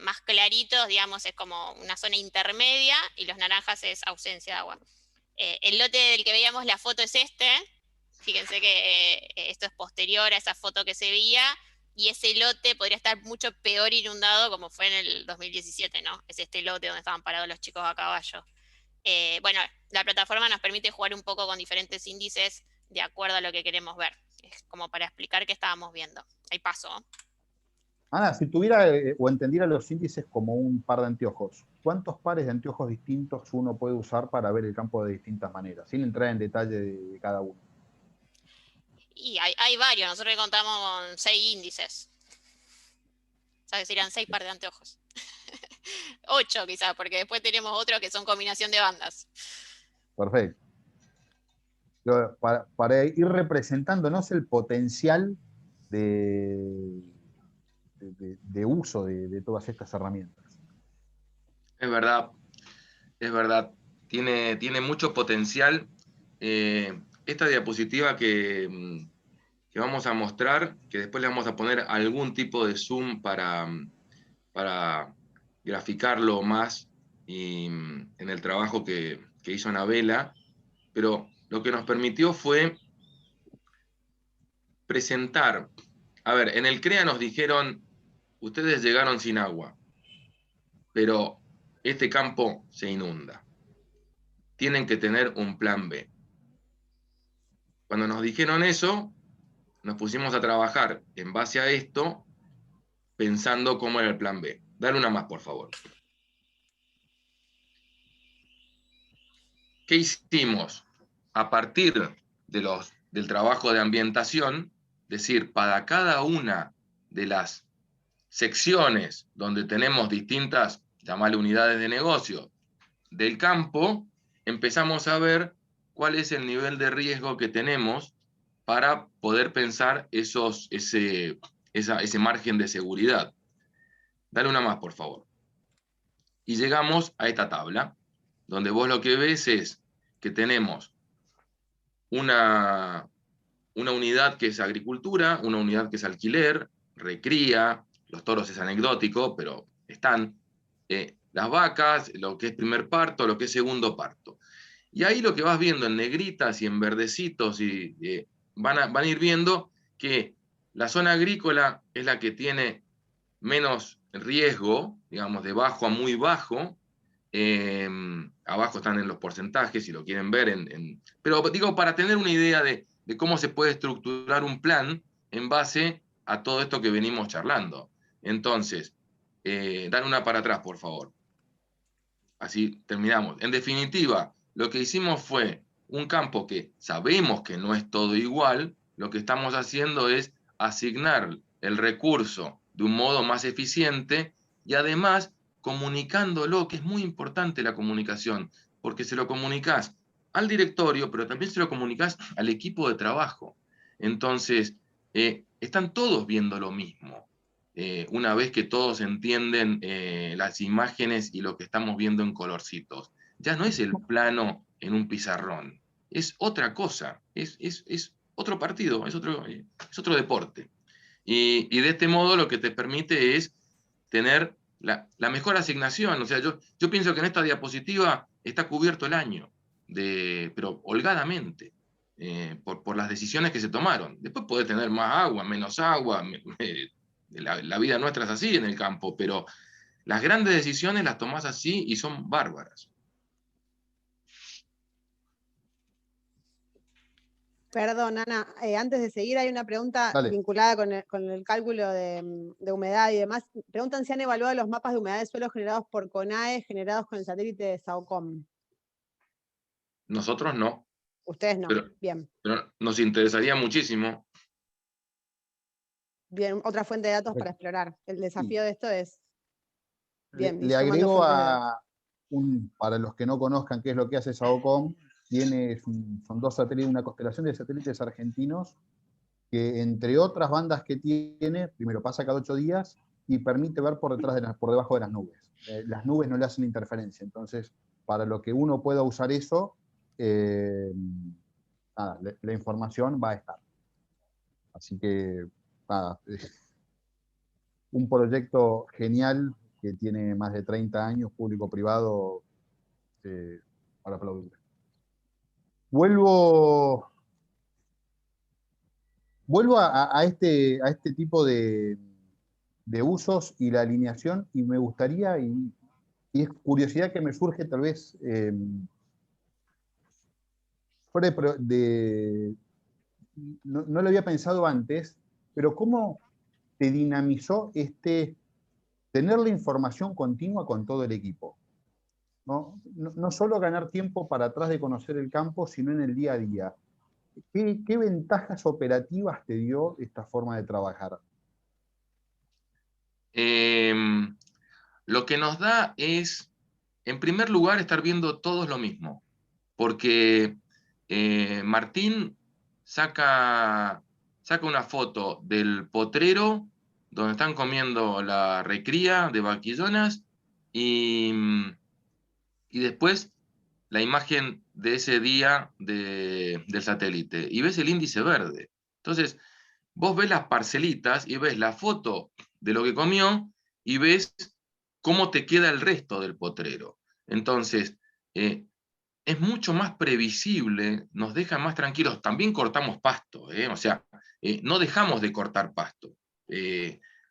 más claritos, digamos, es como una zona intermedia, y los naranjas es ausencia de agua. El lote del que veíamos la foto es este. Fíjense que esto es posterior a esa foto que se veía, y ese lote podría estar mucho peor inundado como fue en el 2017, ¿no? Es este lote donde estaban parados los chicos a caballo. Bueno, la plataforma nos permite jugar un poco con diferentes índices de acuerdo a lo que queremos ver. Es como para explicar qué estábamos viendo. Ahí paso. Ana, si tuviera o entendiera los índices como un par de anteojos, ¿cuántos pares de anteojos distintos uno puede usar para ver el campo de distintas maneras, sin entrar en detalle de cada uno? Y hay varios, nosotros contamos con 6 índices. O sea, que serían 6 pares de anteojos. 8 quizás, porque después tenemos otros que son combinación de bandas. Perfecto. Para ir representándonos el potencial de uso de todas estas herramientas. Es verdad, es verdad. Tiene mucho potencial. Esta diapositiva que vamos a mostrar, que después le vamos a poner algún tipo de zoom para graficarlo más en el trabajo que hizo Anabela, pero lo que nos permitió fue presentar. A ver, en el CREA nos dijeron, ustedes llegaron sin agua, pero este campo se inunda. Tienen que tener un plan B. Cuando nos dijeron eso, nos pusimos a trabajar en base a esto, pensando cómo era el plan B. Dale una más, por favor. ¿Qué hicimos? A partir del trabajo de ambientación, es decir, para cada una de las secciones donde tenemos distintas, llamarle unidades de negocio, del campo, empezamos a ver cuál es el nivel de riesgo que tenemos para poder pensar ese margen de seguridad. Dale una más, por favor. Y llegamos a esta tabla, donde vos lo que ves es que tenemos una unidad que es agricultura, una unidad que es alquiler, recría, los toros es anecdótico, pero están, las vacas, lo que es primer parto, lo que es segundo parto. Y ahí lo que vas viendo en negritas y en verdecitos, van a ir viendo que la zona agrícola es la que tiene menos riesgo, digamos, de bajo a muy bajo. Abajo están en los porcentajes, si lo quieren ver. Pero digo, para tener una idea de cómo se puede estructurar un plan en base a todo esto que venimos charlando. Entonces, dan una para atrás, por favor. Así terminamos. En definitiva, lo que hicimos fue un campo que sabemos que no es todo igual. Lo que estamos haciendo es asignar el recurso de un modo más eficiente y además comunicándolo, que es muy importante la comunicación, porque se lo comunicás al directorio, pero también se lo comunicás al equipo de trabajo. Entonces, están todos viendo lo mismo. Una vez que todos entienden las imágenes y lo que estamos viendo en colorcitos. Ya no es el plano en un pizarrón, es otra cosa, es otro partido, es otro deporte. Y de este modo lo que te permite es tener la mejor asignación. O sea, yo pienso que en esta diapositiva está cubierto el año, pero holgadamente, por las decisiones que se tomaron. Después podés tener más agua, menos agua, la vida nuestra es así en el campo, pero las grandes decisiones las tomás así y son bárbaras. Perdón, Ana, antes de seguir hay una pregunta Dale. vinculada con el cálculo de humedad y demás. Preguntan si han evaluado los mapas de humedad de suelo generados por CONAE, generados con el satélite de SAOCOM. Nosotros no. Ustedes no, bien. Pero nos interesaría muchísimo. Bien, otra fuente de datos para explorar. El desafío de esto es... Bien, Le agrego para los que no conozcan qué es lo que hace SAOCOM, son 2 satélites, una constelación de satélites argentinos, que entre otras bandas que tiene, primero pasa cada 8 días y permite ver por debajo de las nubes. Las nubes no le hacen interferencia, entonces para lo que uno pueda usar eso, nada, la información va a estar. Así que, nada, un proyecto genial que tiene más de 30 años, público-privado, para aplaudir. Vuelvo a este tipo de usos y la alineación, y me gustaría, y es curiosidad que me surge tal vez no lo había pensado antes, pero ¿cómo te dinamizó tener la información continua con todo el equipo? No solo ganar tiempo para atrás de conocer el campo, sino en el día a día. ¿Qué ventajas operativas te dio esta forma de trabajar? Lo que nos da es, en primer lugar, estar viendo todos lo mismo, porque Martín saca una foto del potrero donde están comiendo la recría de vaquillonas y después la imagen de ese día del satélite y ves el índice verde. Entonces, vos ves las parcelitas y ves la foto de lo que comió y ves cómo te queda el resto del potrero. Entonces, es mucho más previsible, nos deja más tranquilos. También cortamos pasto, o sea, no dejamos de cortar pasto.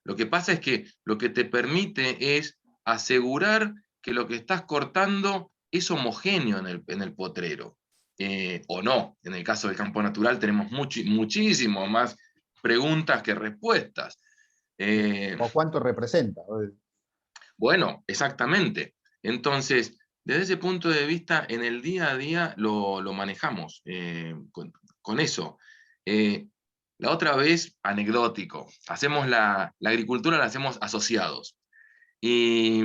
Lo que pasa es que lo que te permite es asegurar que lo que estás cortando es homogéneo en el potrero. O no, en el caso del campo natural tenemos muchísimo más preguntas que respuestas. ¿O cuánto representa? Bueno, exactamente. Entonces, desde ese punto de vista, en el día a día lo manejamos con eso. La otra vez, anecdótico, hacemos la agricultura la hacemos asociados. Y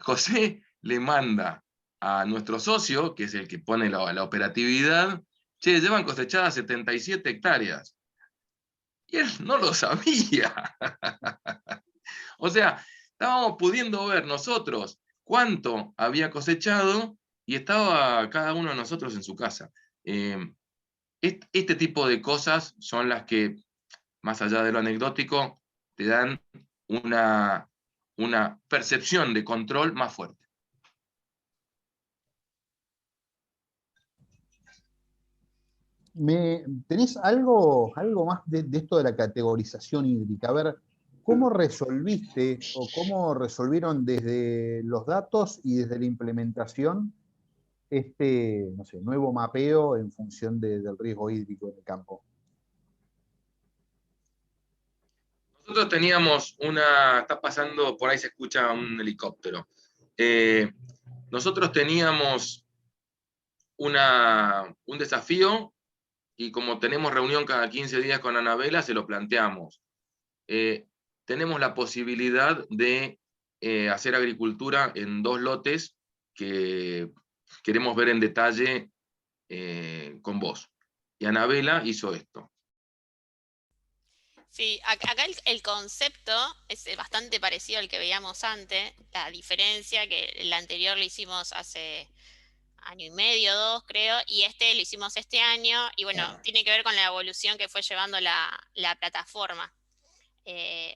José le manda a nuestro socio, que es el que pone la operatividad, che, llevan cosechadas 77 hectáreas. Y él no lo sabía. O sea, estábamos pudiendo ver nosotros cuánto había cosechado y estaba cada uno de nosotros en su casa. Este tipo de cosas son las que, más allá de lo anecdótico, te dan una percepción de control más fuerte. ¿Tenés algo más de esto de la categorización hídrica? A ver, ¿cómo resolviste o cómo resolvieron desde los datos y desde la implementación no sé, nuevo mapeo en función del riesgo hídrico en el campo? Nosotros teníamos está pasando, por ahí se escucha un helicóptero. Nosotros teníamos un desafío y como tenemos reunión cada 15 días con Anabela, se lo planteamos. Tenemos la posibilidad de hacer agricultura en 2 lotes que queremos ver en detalle con vos. Y Anabela hizo esto. Sí, acá el concepto es bastante parecido al que veíamos antes. La diferencia que el anterior lo hicimos hace año y medio, 2 creo, y este lo hicimos este año, y bueno, tiene que ver con la evolución que fue llevando la plataforma.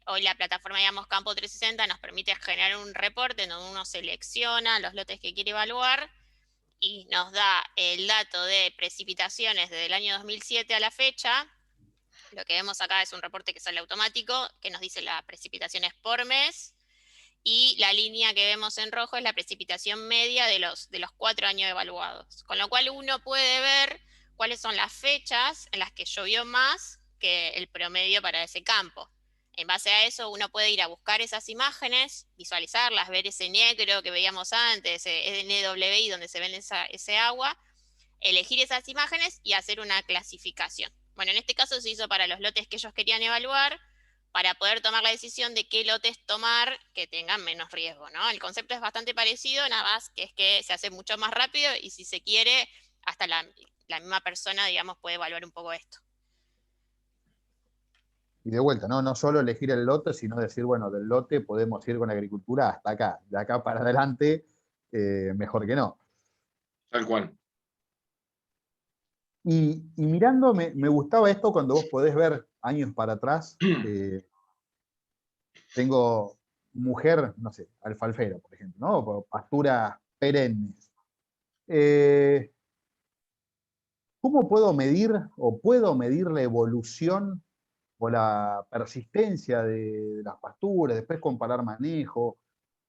Hoy la plataforma, digamos, Campo 360 nos permite generar un reporte donde uno selecciona los lotes que quiere evaluar y nos da el dato de precipitaciones desde el año 2007 a la fecha. Lo que vemos acá es un reporte que sale automático, que nos dice las precipitaciones por mes, y la línea que vemos en rojo es la precipitación media de los 4 años evaluados. Con lo cual uno puede ver cuáles son las fechas en las que llovió más que el promedio para ese campo. En base a eso uno puede ir a buscar esas imágenes, visualizarlas, ver ese negro que veíamos antes, ese NWI donde se ven ese agua, elegir esas imágenes y hacer una clasificación. Bueno, en este caso se hizo para los lotes que ellos querían evaluar, para poder tomar la decisión de qué lotes tomar que tengan menos riesgo, ¿no? El concepto es bastante parecido, nada más que es que se hace mucho más rápido y si se quiere, hasta la misma persona, digamos, puede evaluar un poco esto. Y de vuelta, no solo elegir el lote, sino decir, bueno, del lote podemos ir con agricultura hasta acá, de acá para adelante, mejor que no. Tal cual. Y mirando, me gustaba esto cuando vos podés ver años para atrás. Tengo mujer, no sé, alfalfera, por ejemplo, ¿no? Pasturas perennes. ¿Cómo puedo medir o puedo medir la evolución o la persistencia de las pasturas, después comparar manejo?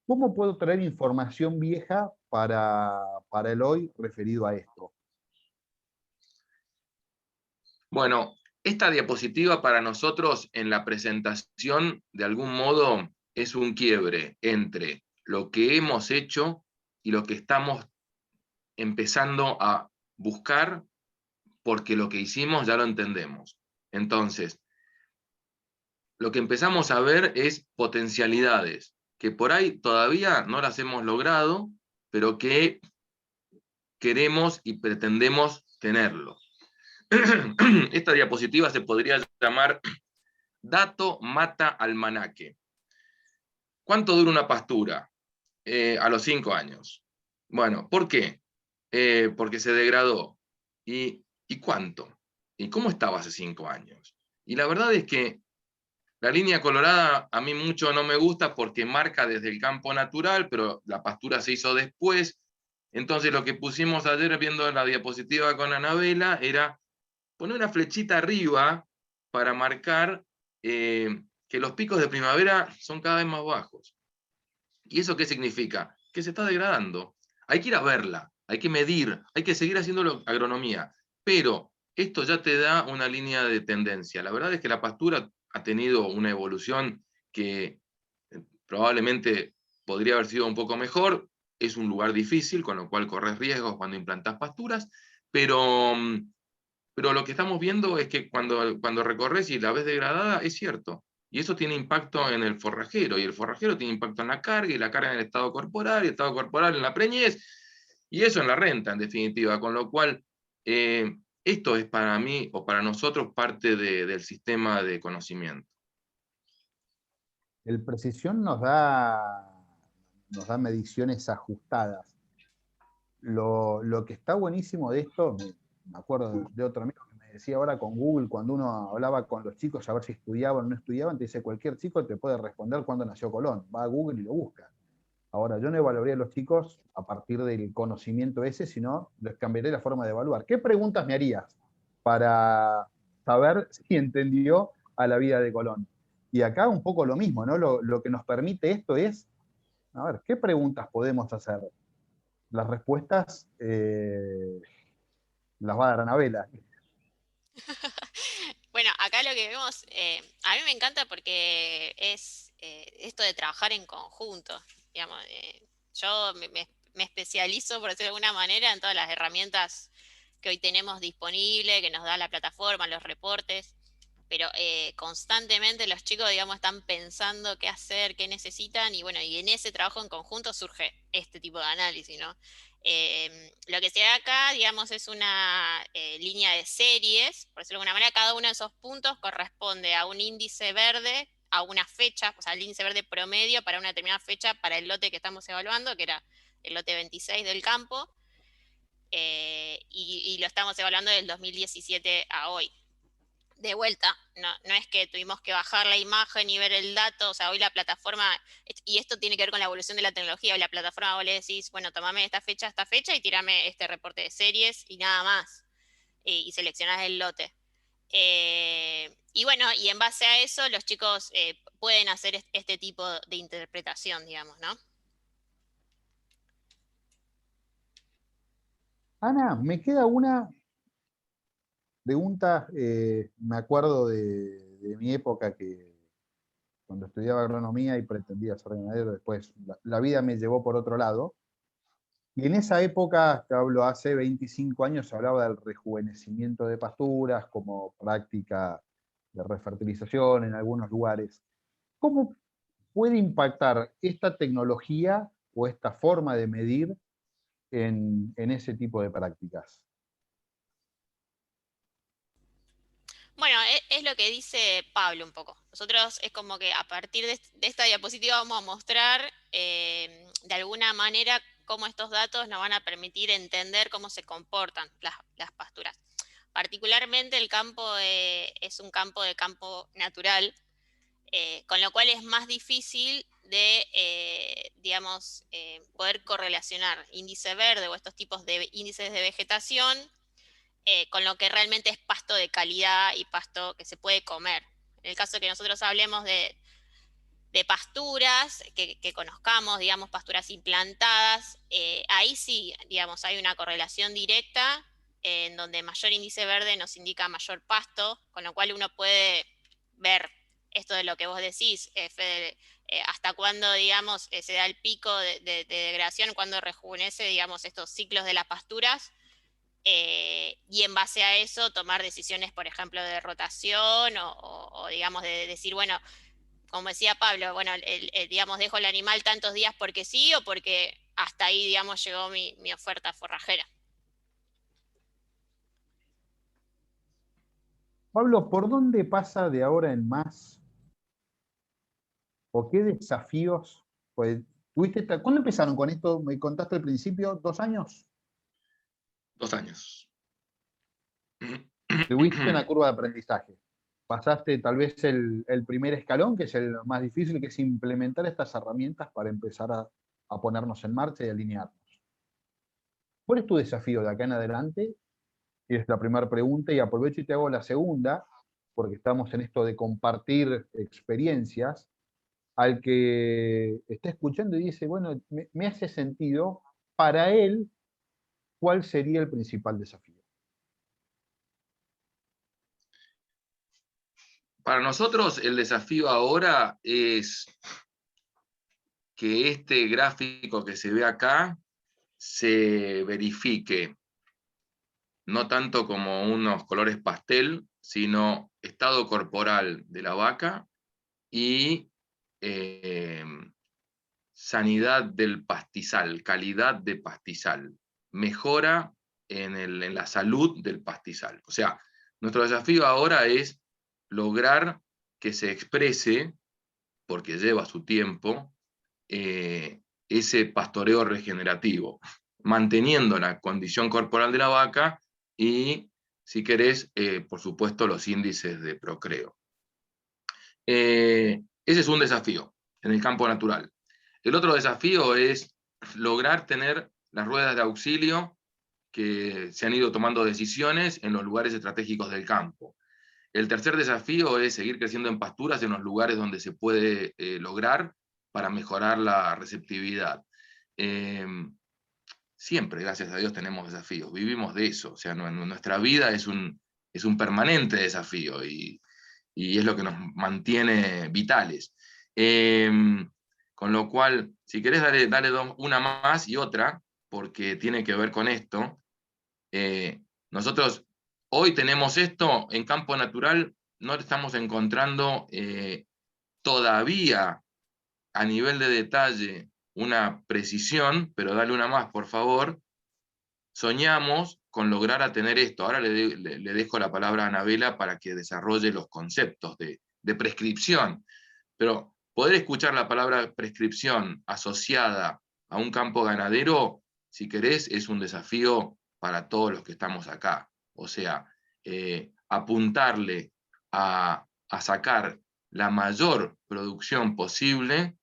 ¿Cómo puedo traer información vieja para el hoy referido a esto? Bueno, esta diapositiva para nosotros en la presentación, de algún modo, es un quiebre entre lo que hemos hecho y lo que estamos empezando a buscar, porque lo que hicimos ya lo entendemos. Entonces, lo que empezamos a ver es potencialidades, que por ahí todavía no las hemos logrado, pero que queremos y pretendemos tenerlo. Esta diapositiva se podría llamar Dato Mata Almanaque. ¿Cuánto dura una pastura? A los 5 años. Bueno, ¿por qué? Porque se degradó. ¿Y cuánto? ¿Y cómo estaba hace 5 años? Y la verdad es que la línea colorada a mí mucho no me gusta porque marca desde el campo natural, pero la pastura se hizo después. Entonces lo que pusimos ayer viendo la diapositiva con Anabela era poner una flechita arriba para marcar que los picos de primavera son cada vez más bajos. ¿Y eso qué significa? Que se está degradando. Hay que ir a verla, hay que medir, hay que seguir haciendo agronomía, pero esto ya te da una línea de tendencia. La verdad es que la pastura ha tenido una evolución que probablemente podría haber sido un poco mejor. Es un lugar difícil, con lo cual corres riesgos cuando implantas pasturas, pero lo que estamos viendo es que cuando recorres y la ves degradada, es cierto. Y eso tiene impacto en el forrajero, y el forrajero tiene impacto en la carga, y la carga en el estado corporal, y el estado corporal en la preñez, y eso en la renta, en definitiva. Con lo cual, esto es para mí, o para nosotros, parte del sistema de conocimiento. El Precisión nos da mediciones ajustadas. Lo que está buenísimo de esto, me acuerdo de otro amigo que me decía ahora con Google, cuando uno hablaba con los chicos a ver si estudiaban o no estudiaban, te dice cualquier chico te puede responder cuándo nació Colón, va a Google y lo busca. Ahora, yo no evaluaría a los chicos a partir del conocimiento ese, sino les cambiaría la forma de evaluar. ¿Qué preguntas me harías para saber si entendió a la vida de Colón? Y acá un poco lo mismo, ¿no? Lo que nos permite esto es, a ver, ¿qué preguntas podemos hacer? Las respuestas las va a dar Anabela. Bueno, acá lo que vemos, a mí me encanta porque es esto de trabajar en conjunto. Digamos, yo me especializo, por decirlo de alguna manera, en todas las herramientas que hoy tenemos disponibles, que nos da la plataforma, los reportes. pero constantemente los chicos, digamos, están pensando qué hacer, qué necesitan, y bueno, y en ese trabajo en conjunto surge este tipo de análisis, ¿no? Lo que se da acá, digamos, es una línea de series, por decirlo de alguna manera. Cada uno de esos puntos corresponde a un índice verde, a una fecha, o sea, el índice verde promedio para una determinada fecha para el lote que estamos evaluando, que era el lote 26 del campo, y lo estamos evaluando del 2017 a hoy. De vuelta, no es que tuvimos que bajar la imagen y ver el dato, o sea, hoy la plataforma, y esto tiene que ver con la evolución de la tecnología, hoy la plataforma vos le decís, bueno, tomame esta fecha y tirame este reporte de series y nada más, y seleccionás el lote. Y bueno, y en base a eso los chicos pueden hacer este tipo de interpretación, digamos, ¿no? Ana, me queda una pregunta, me acuerdo de mi época que cuando estudiaba agronomía y pretendía ser ganadero, después la vida me llevó por otro lado. Y en esa época, te hablo hace 25 años, se hablaba del rejuvenecimiento de pasturas como práctica de refertilización en algunos lugares. ¿Cómo puede impactar esta tecnología o esta forma de medir en ese tipo de prácticas? Bueno, es lo que dice Pablo un poco. Nosotros es como que a partir de esta diapositiva vamos a mostrar de alguna manera cómo estos datos nos van a permitir entender cómo se comportan las pasturas. Particularmente el campo es un campo de campo natural, con lo cual es más difícil de, digamos, poder correlacionar índice verde o estos tipos de índices de vegetación con lo que realmente es pasto de calidad y pasto que se puede comer. En el caso que nosotros hablemos de pasturas, que conozcamos, digamos, pasturas implantadas, ahí sí, digamos, hay una correlación directa en donde mayor índice verde nos indica mayor pasto, con lo cual uno puede ver esto de lo que vos decís, Fede, hasta cuándo, digamos, se da el pico de degradación, cuándo rejuvenece, digamos, estos ciclos de las pasturas, y en base a eso tomar decisiones, por ejemplo, de rotación o digamos, de decir, bueno, como decía Pablo, bueno, digamos, dejo el animal tantos días porque sí o porque hasta ahí, digamos, llegó mi oferta forrajera. Pablo, ¿por dónde pasa de ahora en más? ¿O qué desafíos? Pues, ¿cuándo empezaron con esto? Me contaste al principio, ¿2 años? 2 años. Tuviste una curva de aprendizaje. Pasaste tal vez el primer escalón, que es el más difícil, que es implementar estas herramientas para empezar a ponernos en marcha y alinearnos. ¿Cuál es tu desafío de acá en adelante? Y es la primera pregunta, y aprovecho y te hago la segunda, porque estamos en esto de compartir experiencias. Al que está escuchando y dice, bueno, me hace sentido, para él, ¿cuál sería el principal desafío? Para nosotros el desafío ahora es que este gráfico que se ve acá se verifique, no tanto como unos colores pastel, sino estado corporal de la vaca y sanidad del pastizal, calidad de pastizal, mejora en la salud del pastizal. O sea, nuestro desafío ahora es lograr que se exprese, porque lleva su tiempo, ese pastoreo regenerativo, manteniendo la condición corporal de la vaca y, si querés, por supuesto, los índices de procreo. Ese es un desafío en el campo natural. El otro desafío es lograr tener las ruedas de auxilio que se han ido tomando decisiones en los lugares estratégicos del campo. El tercer desafío es seguir creciendo en pasturas en los lugares donde se puede lograr para mejorar la receptividad. Siempre, gracias a Dios, tenemos desafíos, vivimos de eso, o sea, nuestra vida es un permanente desafío y es lo que nos mantiene vitales. Con lo cual, si querés, dale una más y otra, porque tiene que ver con esto. Nosotros hoy tenemos esto en campo natural no estamos encontrando todavía a nivel de detalle una precisión, pero dale una más, por favor. Soñamos con lograr a tener esto. Ahora le dejo la palabra a Anabela para que desarrolle los conceptos de prescripción. Pero poder escuchar la palabra prescripción asociada a un campo ganadero, si querés, es un desafío para todos los que estamos acá. O sea, apuntarle a sacar la mayor producción posible,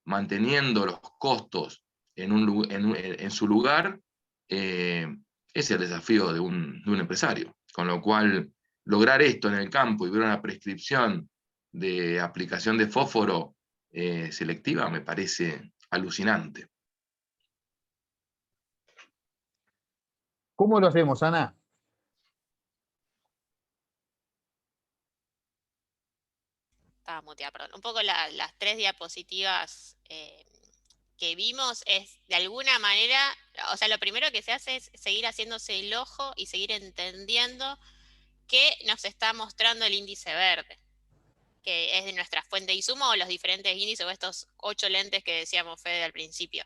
manteniendo los costos en su lugar, es el desafío de un empresario. Con lo cual, lograr esto en el campo y ver una prescripción de aplicación de fósforo selectiva me parece alucinante. ¿Cómo lo hacemos, Ana? Estaba muteada, perdón. Un poco las 3 diapositivas que vimos es, de alguna manera, o sea, lo primero que se hace es seguir haciéndose el ojo y seguir entendiendo qué nos está mostrando el índice verde, que es de nuestra fuente de insumo, o los diferentes índices, o estos 8 lentes que decíamos, Fede, al principio.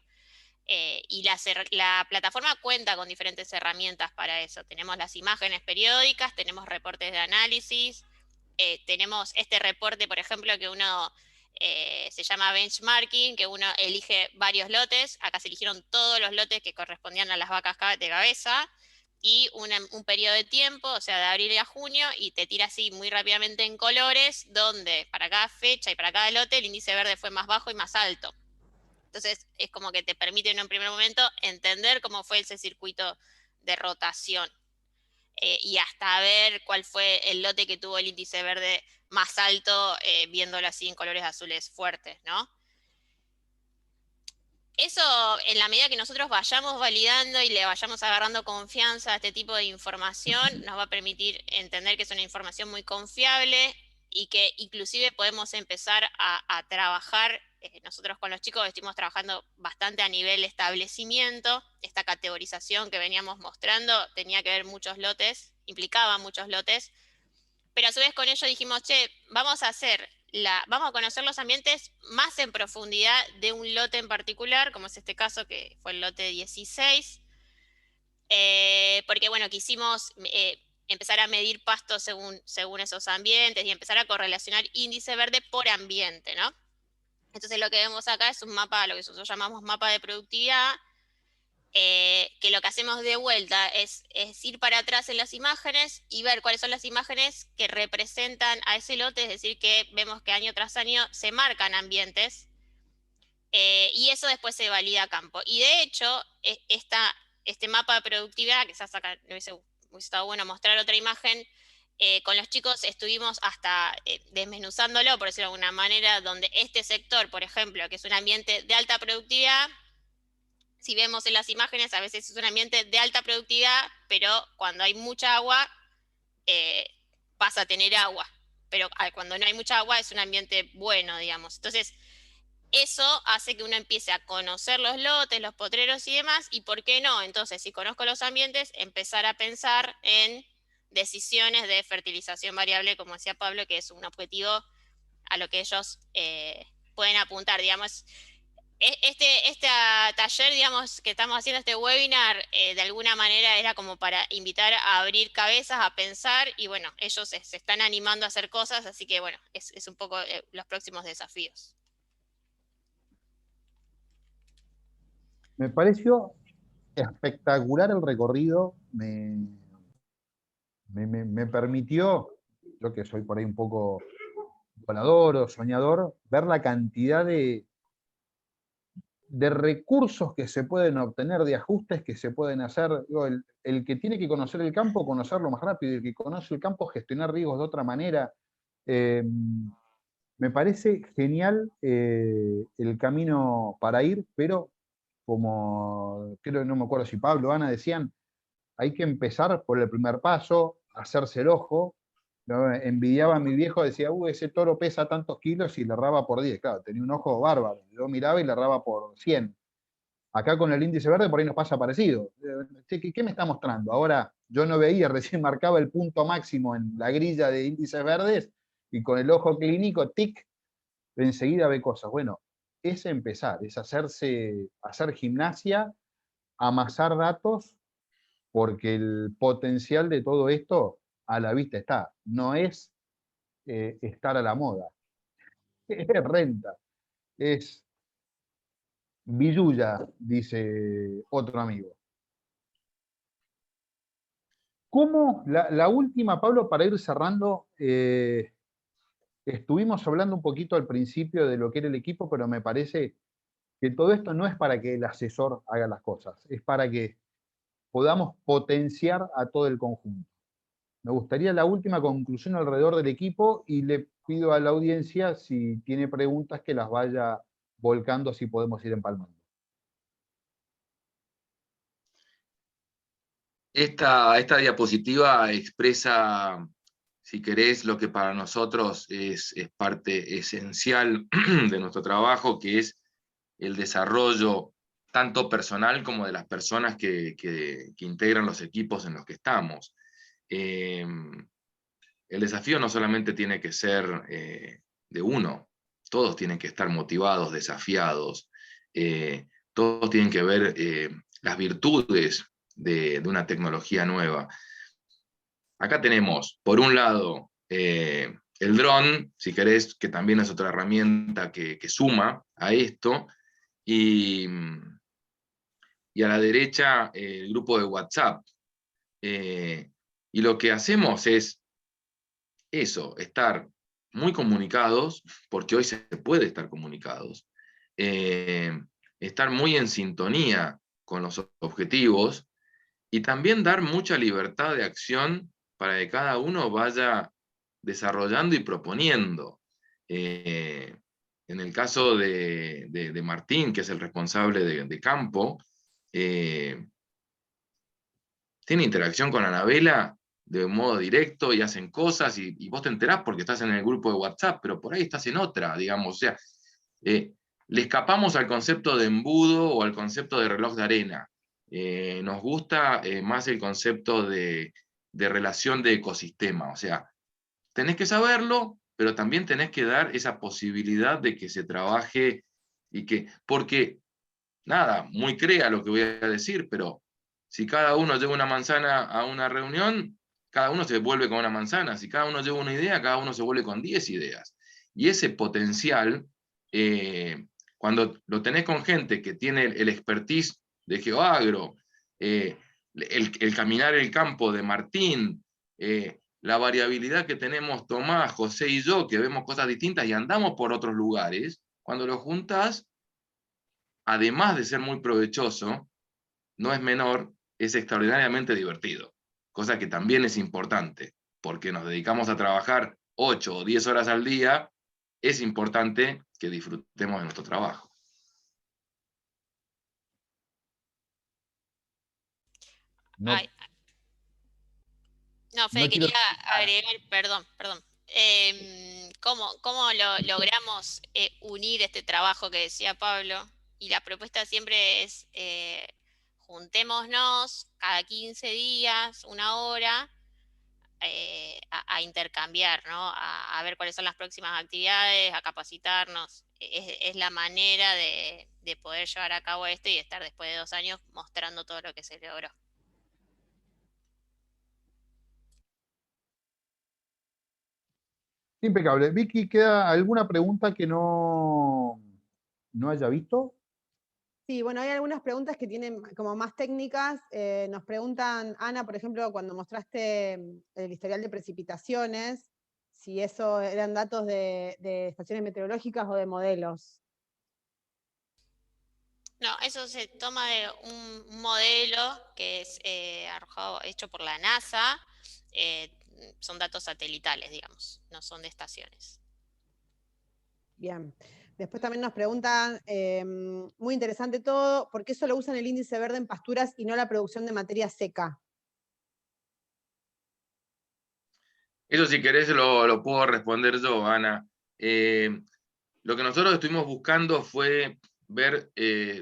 Y la plataforma cuenta con diferentes herramientas para eso. Tenemos las imágenes periódicas, tenemos reportes de análisis, tenemos este reporte, por ejemplo, que uno se llama benchmarking, que uno elige varios lotes. Acá se eligieron todos los lotes que correspondían a las vacas de cabeza, y un periodo de tiempo, o sea, de abril a junio, y te tira así muy rápidamente en colores, donde para cada fecha y para cada lote el índice verde fue más bajo y más alto. Entonces es como que te permite en un primer momento entender cómo fue ese circuito de rotación, y hasta ver cuál fue el lote que tuvo el índice verde más alto, viéndolo así en colores azules fuertes, ¿no? Eso, en la medida que nosotros vayamos validando y le vayamos agarrando confianza a este tipo de información, nos va a permitir entender que es una información muy confiable y que inclusive podemos empezar a trabajar. Nosotros con los chicos estuvimos trabajando bastante a nivel establecimiento. Esta categorización que veníamos mostrando tenía que ver muchos lotes, implicaba muchos lotes, pero a su vez con ello dijimos, che, vamos a conocer los ambientes más en profundidad de un lote en particular, como es este caso que fue el lote 16, porque bueno, quisimos empezar a medir pastos según esos ambientes y empezar a correlacionar índice verde por ambiente, ¿no? Entonces lo que vemos acá es un mapa, lo que nosotros llamamos mapa de productividad, que lo que hacemos de vuelta es ir para atrás en las imágenes y ver cuáles son las imágenes que representan a ese lote, es decir, que vemos que año tras año se marcan ambientes, y eso después se valida a campo. Y de hecho, este mapa de productividad, que se saca, hubiese estado bueno mostrar otra imagen, con los chicos estuvimos hasta desmenuzándolo, por decirlo de alguna manera, donde este sector, por ejemplo, que es un ambiente de alta productividad, si vemos en las imágenes, a veces es un ambiente de alta productividad, pero cuando hay mucha agua, pasa a tener agua. Pero cuando no hay mucha agua, es un ambiente bueno, digamos. Entonces, eso hace que uno empiece a conocer los lotes, los potreros y demás, y ¿por qué no? Entonces, si conozco los ambientes, empezar a pensar en decisiones de fertilización variable, como decía Pablo, que es un objetivo a lo que ellos pueden apuntar, digamos. Este taller, digamos, que estamos haciendo, este webinar, de alguna manera era como para invitar a abrir cabezas, a pensar, y bueno, ellos se están animando a hacer cosas, así que bueno, es un poco los próximos desafíos. Me pareció espectacular el recorrido, me permitió, yo que soy por ahí un poco volador o soñador, ver la cantidad de recursos que se pueden obtener, de ajustes que se pueden hacer. Digo, el que tiene que conocer el campo, conocerlo más rápido, el que conoce el campo, gestionar riesgos de otra manera. Me parece genial el camino para ir, pero como creo que no me acuerdo si Pablo o Ana decían, hay que empezar por el primer paso, hacerse el ojo. ¿No? Envidiaba a mi viejo, decía, ese toro pesa tantos kilos y le erraba por 10. Claro, tenía un ojo bárbaro. Yo miraba y le erraba por 100. Acá con el índice verde por ahí nos pasa parecido. ¿Qué me está mostrando? Ahora yo no veía, recién marcaba el punto máximo en la grilla de índices verdes, y con el ojo clínico, tic, enseguida ve cosas. Bueno, es empezar, es hacer gimnasia, amasar datos, porque el potencial de todo esto a la vista está. No es estar a la moda, es renta, es billulla, dice otro amigo. ¿Cómo, la última, Pablo, para ir cerrando, estuvimos hablando un poquito al principio de lo que era el equipo, pero me parece que todo esto no es para que el asesor haga las cosas, es para que podamos potenciar a todo el conjunto. Me gustaría la última conclusión alrededor del equipo y le pido a la audiencia si tiene preguntas que las vaya volcando, así podemos ir empalmando. Esta diapositiva expresa, si querés, lo que para nosotros es parte esencial de nuestro trabajo, que es el desarrollo tanto personal como de las personas que integran los equipos en los que estamos. El desafío no solamente tiene que ser de uno, todos tienen que estar motivados, desafiados, todos tienen que ver las virtudes de una tecnología nueva. Acá tenemos, por un lado, el dron, si querés, que también es otra herramienta que suma a esto, y a la derecha el grupo de WhatsApp. Y lo que hacemos es eso, estar muy comunicados, porque hoy se puede estar comunicados, estar muy en sintonía con los objetivos, y también dar mucha libertad de acción para que cada uno vaya desarrollando y proponiendo. En el caso de Martín, que es el responsable de campo, tiene interacción con Anabela de modo directo y hacen cosas y vos te enterás porque estás en el grupo de WhatsApp, pero por ahí estás en otra, digamos. O sea, le escapamos al concepto de embudo o al concepto de reloj de arena. Nos gusta más el concepto de relación de ecosistema. O sea, tenés que saberlo, pero también tenés que dar esa posibilidad de que se trabaje y que, porque, nada, muy crea lo que voy a decir, pero si cada uno lleva una manzana a una reunión, cada uno se vuelve con una manzana. Si cada uno lleva una idea, cada uno se vuelve con 10 ideas. Y ese potencial, cuando lo tenés con gente que tiene el expertise de GeoAgro, el caminar el campo de Martín, la variabilidad que tenemos Tomás, José y yo, que vemos cosas distintas y andamos por otros lugares, cuando lo juntas, además de ser muy provechoso, no es menor, es extraordinariamente divertido, cosa que también es importante, porque nos dedicamos a trabajar 8 o 10 horas al día, es importante que disfrutemos de nuestro trabajo. No, No, Fede, no quiero... quería agregar, perdón. ¿Cómo logramos unir este trabajo que decía Pablo? Y la propuesta siempre es juntémonos cada 15 días, una hora, a intercambiar, ¿no? A ver cuáles son las próximas actividades, a capacitarnos. Es la manera de poder llevar a cabo esto y estar después de 2 años mostrando todo lo que se logró. Impecable. Vicky, ¿queda alguna pregunta que no haya visto? Sí, bueno, hay algunas preguntas que tienen como más técnicas. Nos preguntan, Ana, por ejemplo, cuando mostraste el historial de precipitaciones, si eso eran datos de estaciones meteorológicas o de modelos. No, eso se toma de un modelo que es hecho por la NASA. Son datos satelitales, digamos, no son de estaciones. Bien. Después también nos preguntan, muy interesante todo, ¿por qué solo usan el índice verde en pasturas y no la producción de materia seca? Eso, si querés, lo puedo responder yo, Ana. Lo que nosotros estuvimos buscando fue ver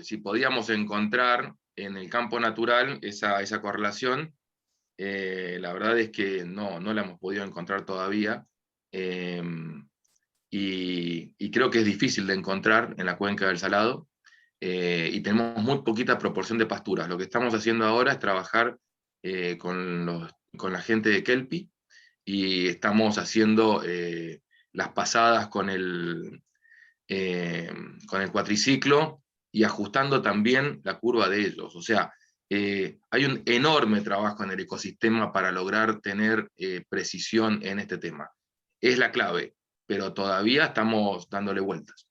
si podíamos encontrar en el campo natural esa correlación, La verdad es que no la hemos podido encontrar todavía, y creo que es difícil de encontrar en la cuenca del Salado, y tenemos muy poquita proporción de pasturas. Lo que estamos haciendo ahora es trabajar con la gente de Kelpie, y estamos haciendo las pasadas con el cuatriciclo, y ajustando también la curva de ellos. O sea, hay un enorme trabajo en el ecosistema para lograr tener precisión en este tema. Es la clave, pero todavía estamos dándole vueltas.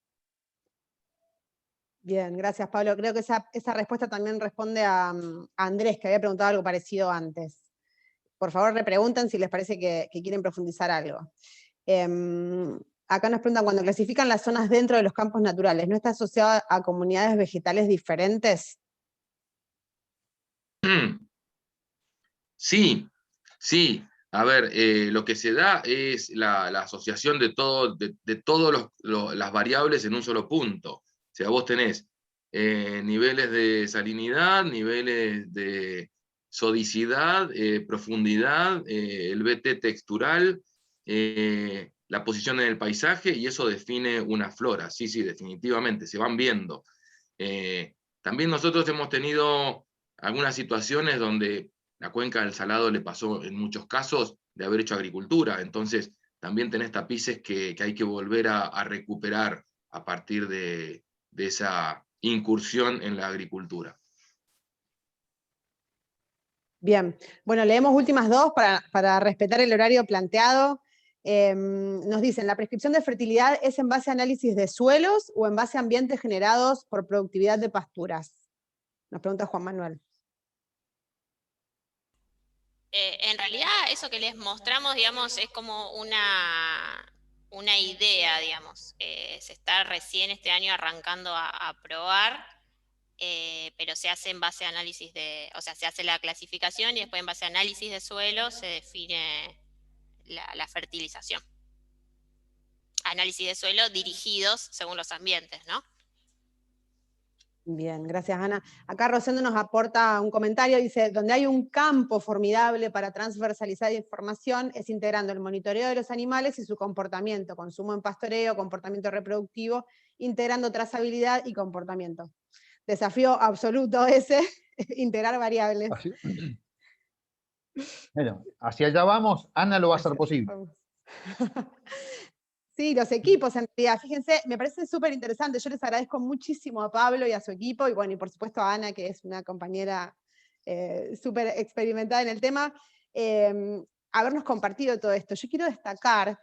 Bien, gracias Pablo. Creo que esa respuesta también responde a Andrés, que había preguntado algo parecido antes. Por favor, repregunten si les parece que quieren profundizar algo. Acá nos preguntan, cuando clasifican las zonas dentro de los campos naturales, ¿no está asociado a comunidades vegetales diferentes? Sí, sí. A ver, lo que se da es la asociación de todas las variables en un solo punto. O sea, vos tenés niveles de salinidad, niveles de sodicidad, profundidad, el BT textural, la posición en el paisaje, y eso define una flora. Sí, sí, definitivamente, se van viendo. También nosotros hemos tenido algunas situaciones donde la cuenca del Salado le pasó en muchos casos de haber hecho agricultura, entonces también tenés tapices que hay que volver a recuperar a partir de esa incursión en la agricultura. Bien, bueno, leemos últimas dos para respetar el horario planteado. Nos dicen, ¿la prescripción de fertilidad es en base a análisis de suelos o en base a ambientes generados por productividad de pasturas? Nos pregunta Juan Manuel. En realidad, eso que les mostramos, digamos, es como una idea, digamos. Se está recién este año arrancando a probar, pero se hace en base a análisis o sea, se hace la clasificación y después en base a análisis de suelo se define la fertilización. Análisis de suelo dirigidos según los ambientes, ¿no? Bien, gracias Ana. Acá Rosendo nos aporta un comentario, dice, donde hay un campo formidable para transversalizar información es integrando el monitoreo de los animales y su comportamiento, consumo en pastoreo, comportamiento reproductivo, integrando trazabilidad y comportamiento. Desafío absoluto ese, integrar variables. Bueno, hacia allá vamos, Ana lo va a hacer posible. Sí, los equipos en realidad, fíjense, me parece súper interesante, yo les agradezco muchísimo a Pablo y a su equipo, y bueno, y por supuesto a Ana, que es una compañera súper experimentada en el tema, habernos compartido todo esto. Yo quiero destacar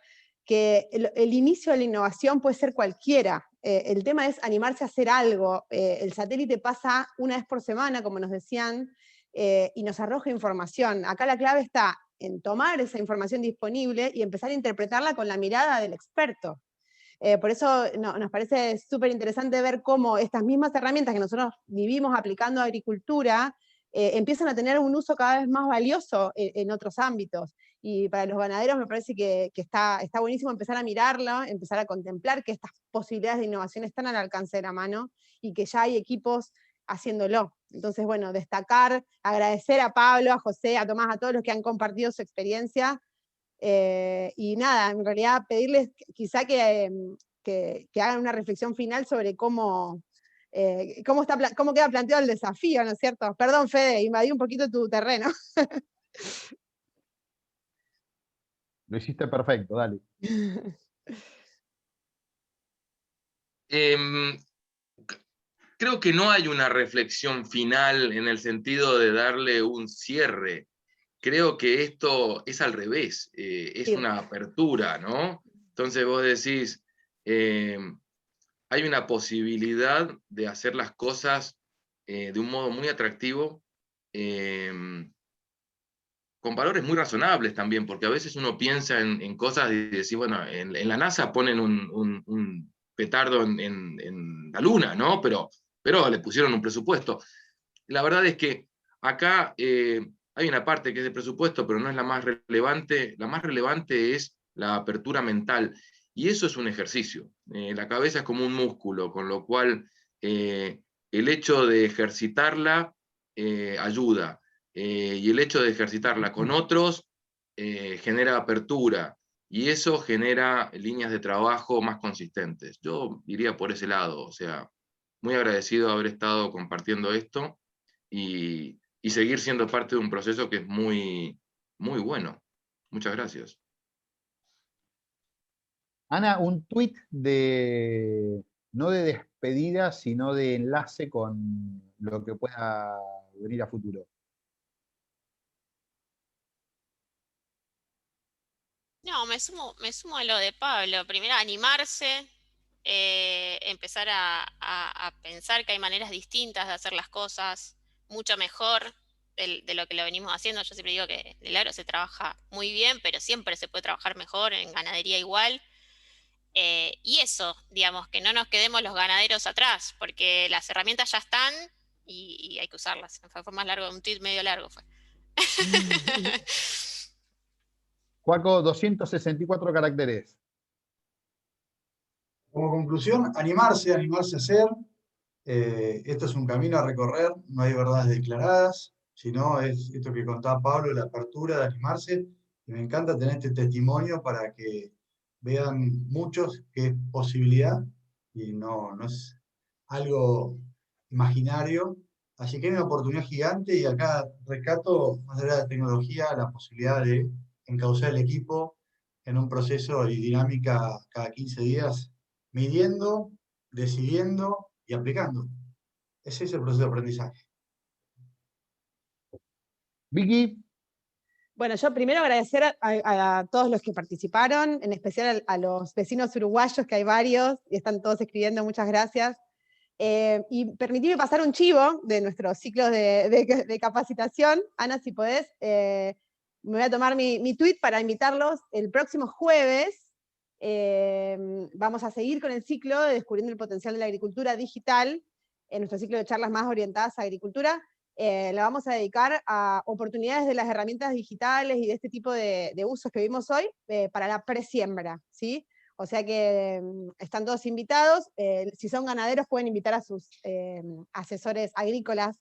que el inicio de la innovación puede ser cualquiera, el tema es animarse a hacer algo, el satélite pasa una vez por semana, como nos decían, y nos arroja información. Acá la clave está en tomar esa información disponible y empezar a interpretarla con la mirada del experto. Por eso nos parece súper interesante ver cómo estas mismas herramientas que nosotros vivimos aplicando a agricultura empiezan a tener un uso cada vez más valioso en otros ámbitos. Y para los ganaderos me parece que está buenísimo empezar a mirarlo, empezar a contemplar que estas posibilidades de innovación están al alcance de la mano y que ya hay equipos haciéndolo. Entonces, bueno, destacar, agradecer a Pablo, a José, a Tomás, a todos los que han compartido su experiencia. Y nada, en realidad pedirles quizá que hagan una reflexión final sobre cómo queda planteado el desafío, ¿no es cierto? Perdón, Fede, invadí un poquito tu terreno. Lo hiciste perfecto, dale. Creo que no hay una reflexión final en el sentido de darle un cierre. Creo que esto es al revés, es Sí. una apertura, ¿no? Entonces vos decís, hay una posibilidad de hacer las cosas de un modo muy atractivo, con valores muy razonables también, porque a veces uno piensa en cosas y decir, bueno, en la NASA ponen un petardo en la Luna, ¿no? Pero le pusieron un presupuesto. La verdad es que acá hay una parte que es de presupuesto, pero no es la más relevante. La más relevante es la apertura mental, y eso es un ejercicio. La cabeza es como un músculo, con lo cual el hecho de ejercitarla ayuda. y el hecho de ejercitarla con otros genera apertura, y eso genera líneas de trabajo más consistentes. Yo iría por ese lado, o sea, muy agradecido de haber estado compartiendo esto y seguir siendo parte de un proceso que es muy, muy bueno. Muchas gracias. Ana, un tuit no de despedida, sino de enlace con lo que pueda venir a futuro. No, me sumo a lo de Pablo. Primero, animarse, empezar a pensar que hay maneras distintas de hacer las cosas, mucho mejor de lo que lo venimos haciendo. Yo siempre digo que el agro se trabaja muy bien, pero siempre se puede trabajar mejor, en ganadería igual. Y eso, digamos, que no nos quedemos los ganaderos atrás, porque las herramientas ya están y hay que usarlas. Fue más largo, un tweet medio largo fue. Joaco, 264 caracteres. Como conclusión, animarse a hacer. Esto es un camino a recorrer, no hay verdades declaradas, sino es esto que contaba Pablo, la apertura de animarse. Y me encanta tener este testimonio para que vean muchos que es posibilidad y no es algo imaginario. Así que hay una oportunidad gigante y acá rescato, más allá de la tecnología, la posibilidad de encauzar el equipo en un proceso y dinámica cada 15 días, midiendo, decidiendo y aplicando. Ese es el proceso de aprendizaje. Vicky. Bueno, yo primero agradecer a todos los que participaron, en especial a los vecinos uruguayos, que hay varios, y están todos escribiendo, muchas gracias. Y permitime pasar un chivo de nuestro ciclo de capacitación. Ana, si podés, me voy a tomar mi tweet para invitarlos. El próximo jueves vamos a seguir con el ciclo de Descubriendo el Potencial de la Agricultura Digital, en nuestro ciclo de charlas más orientadas a agricultura. La vamos a dedicar a oportunidades de las herramientas digitales y de este tipo de usos que vimos hoy para la presiembra, ¿sí? O sea que están todos invitados. Si son ganaderos, pueden invitar a sus asesores agrícolas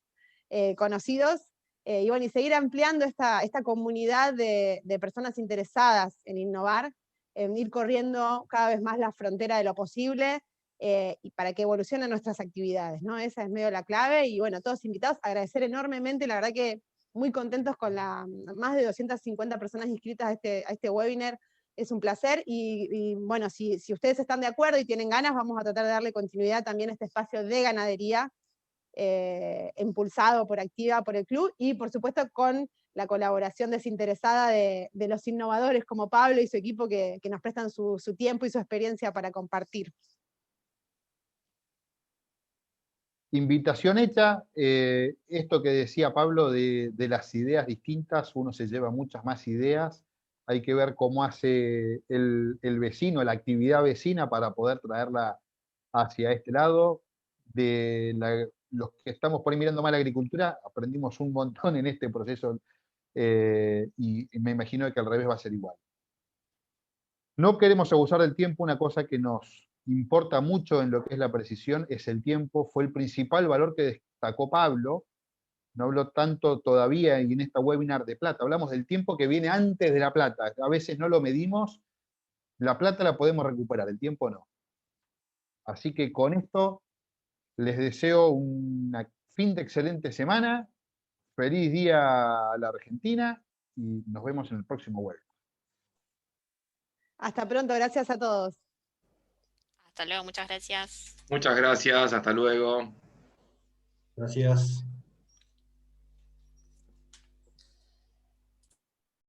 conocidos. Y bueno, y seguir ampliando esta comunidad de personas interesadas en innovar, en ir corriendo cada vez más la frontera de lo posible, y para que evolucionen nuestras actividades, ¿no? Esa es medio la clave. Y bueno, todos invitados, agradecer enormemente, la verdad que muy contentos con más de 250 personas inscritas a este webinar. Es un placer y bueno, si ustedes están de acuerdo y tienen ganas, vamos a tratar de darle continuidad también a este espacio de ganadería, impulsado por Activa, por el club, y por supuesto con la colaboración desinteresada de los innovadores como Pablo y su equipo que nos prestan su tiempo y su experiencia para compartir. Invitación hecha. Esto que decía Pablo de las ideas distintas, uno se lleva muchas más ideas. Hay que ver cómo hace el vecino, la actividad vecina para poder traerla hacia este lado. Los que estamos por ahí mirando más la agricultura, aprendimos un montón en este proceso y me imagino que al revés va a ser igual. No queremos abusar del tiempo. Una cosa que nos importa mucho en lo que es la precisión es el tiempo. Fue el principal valor que destacó Pablo. No habló tanto todavía en esta webinar de plata. Hablamos del tiempo que viene antes de la plata. A veces no lo medimos. La plata la podemos recuperar, el tiempo no. Así que con esto les deseo un fin de excelente semana. Feliz día a la Argentina y nos vemos en el próximo webinar. Hasta pronto, gracias a todos. Hasta luego, muchas gracias. Muchas gracias, hasta luego. Gracias.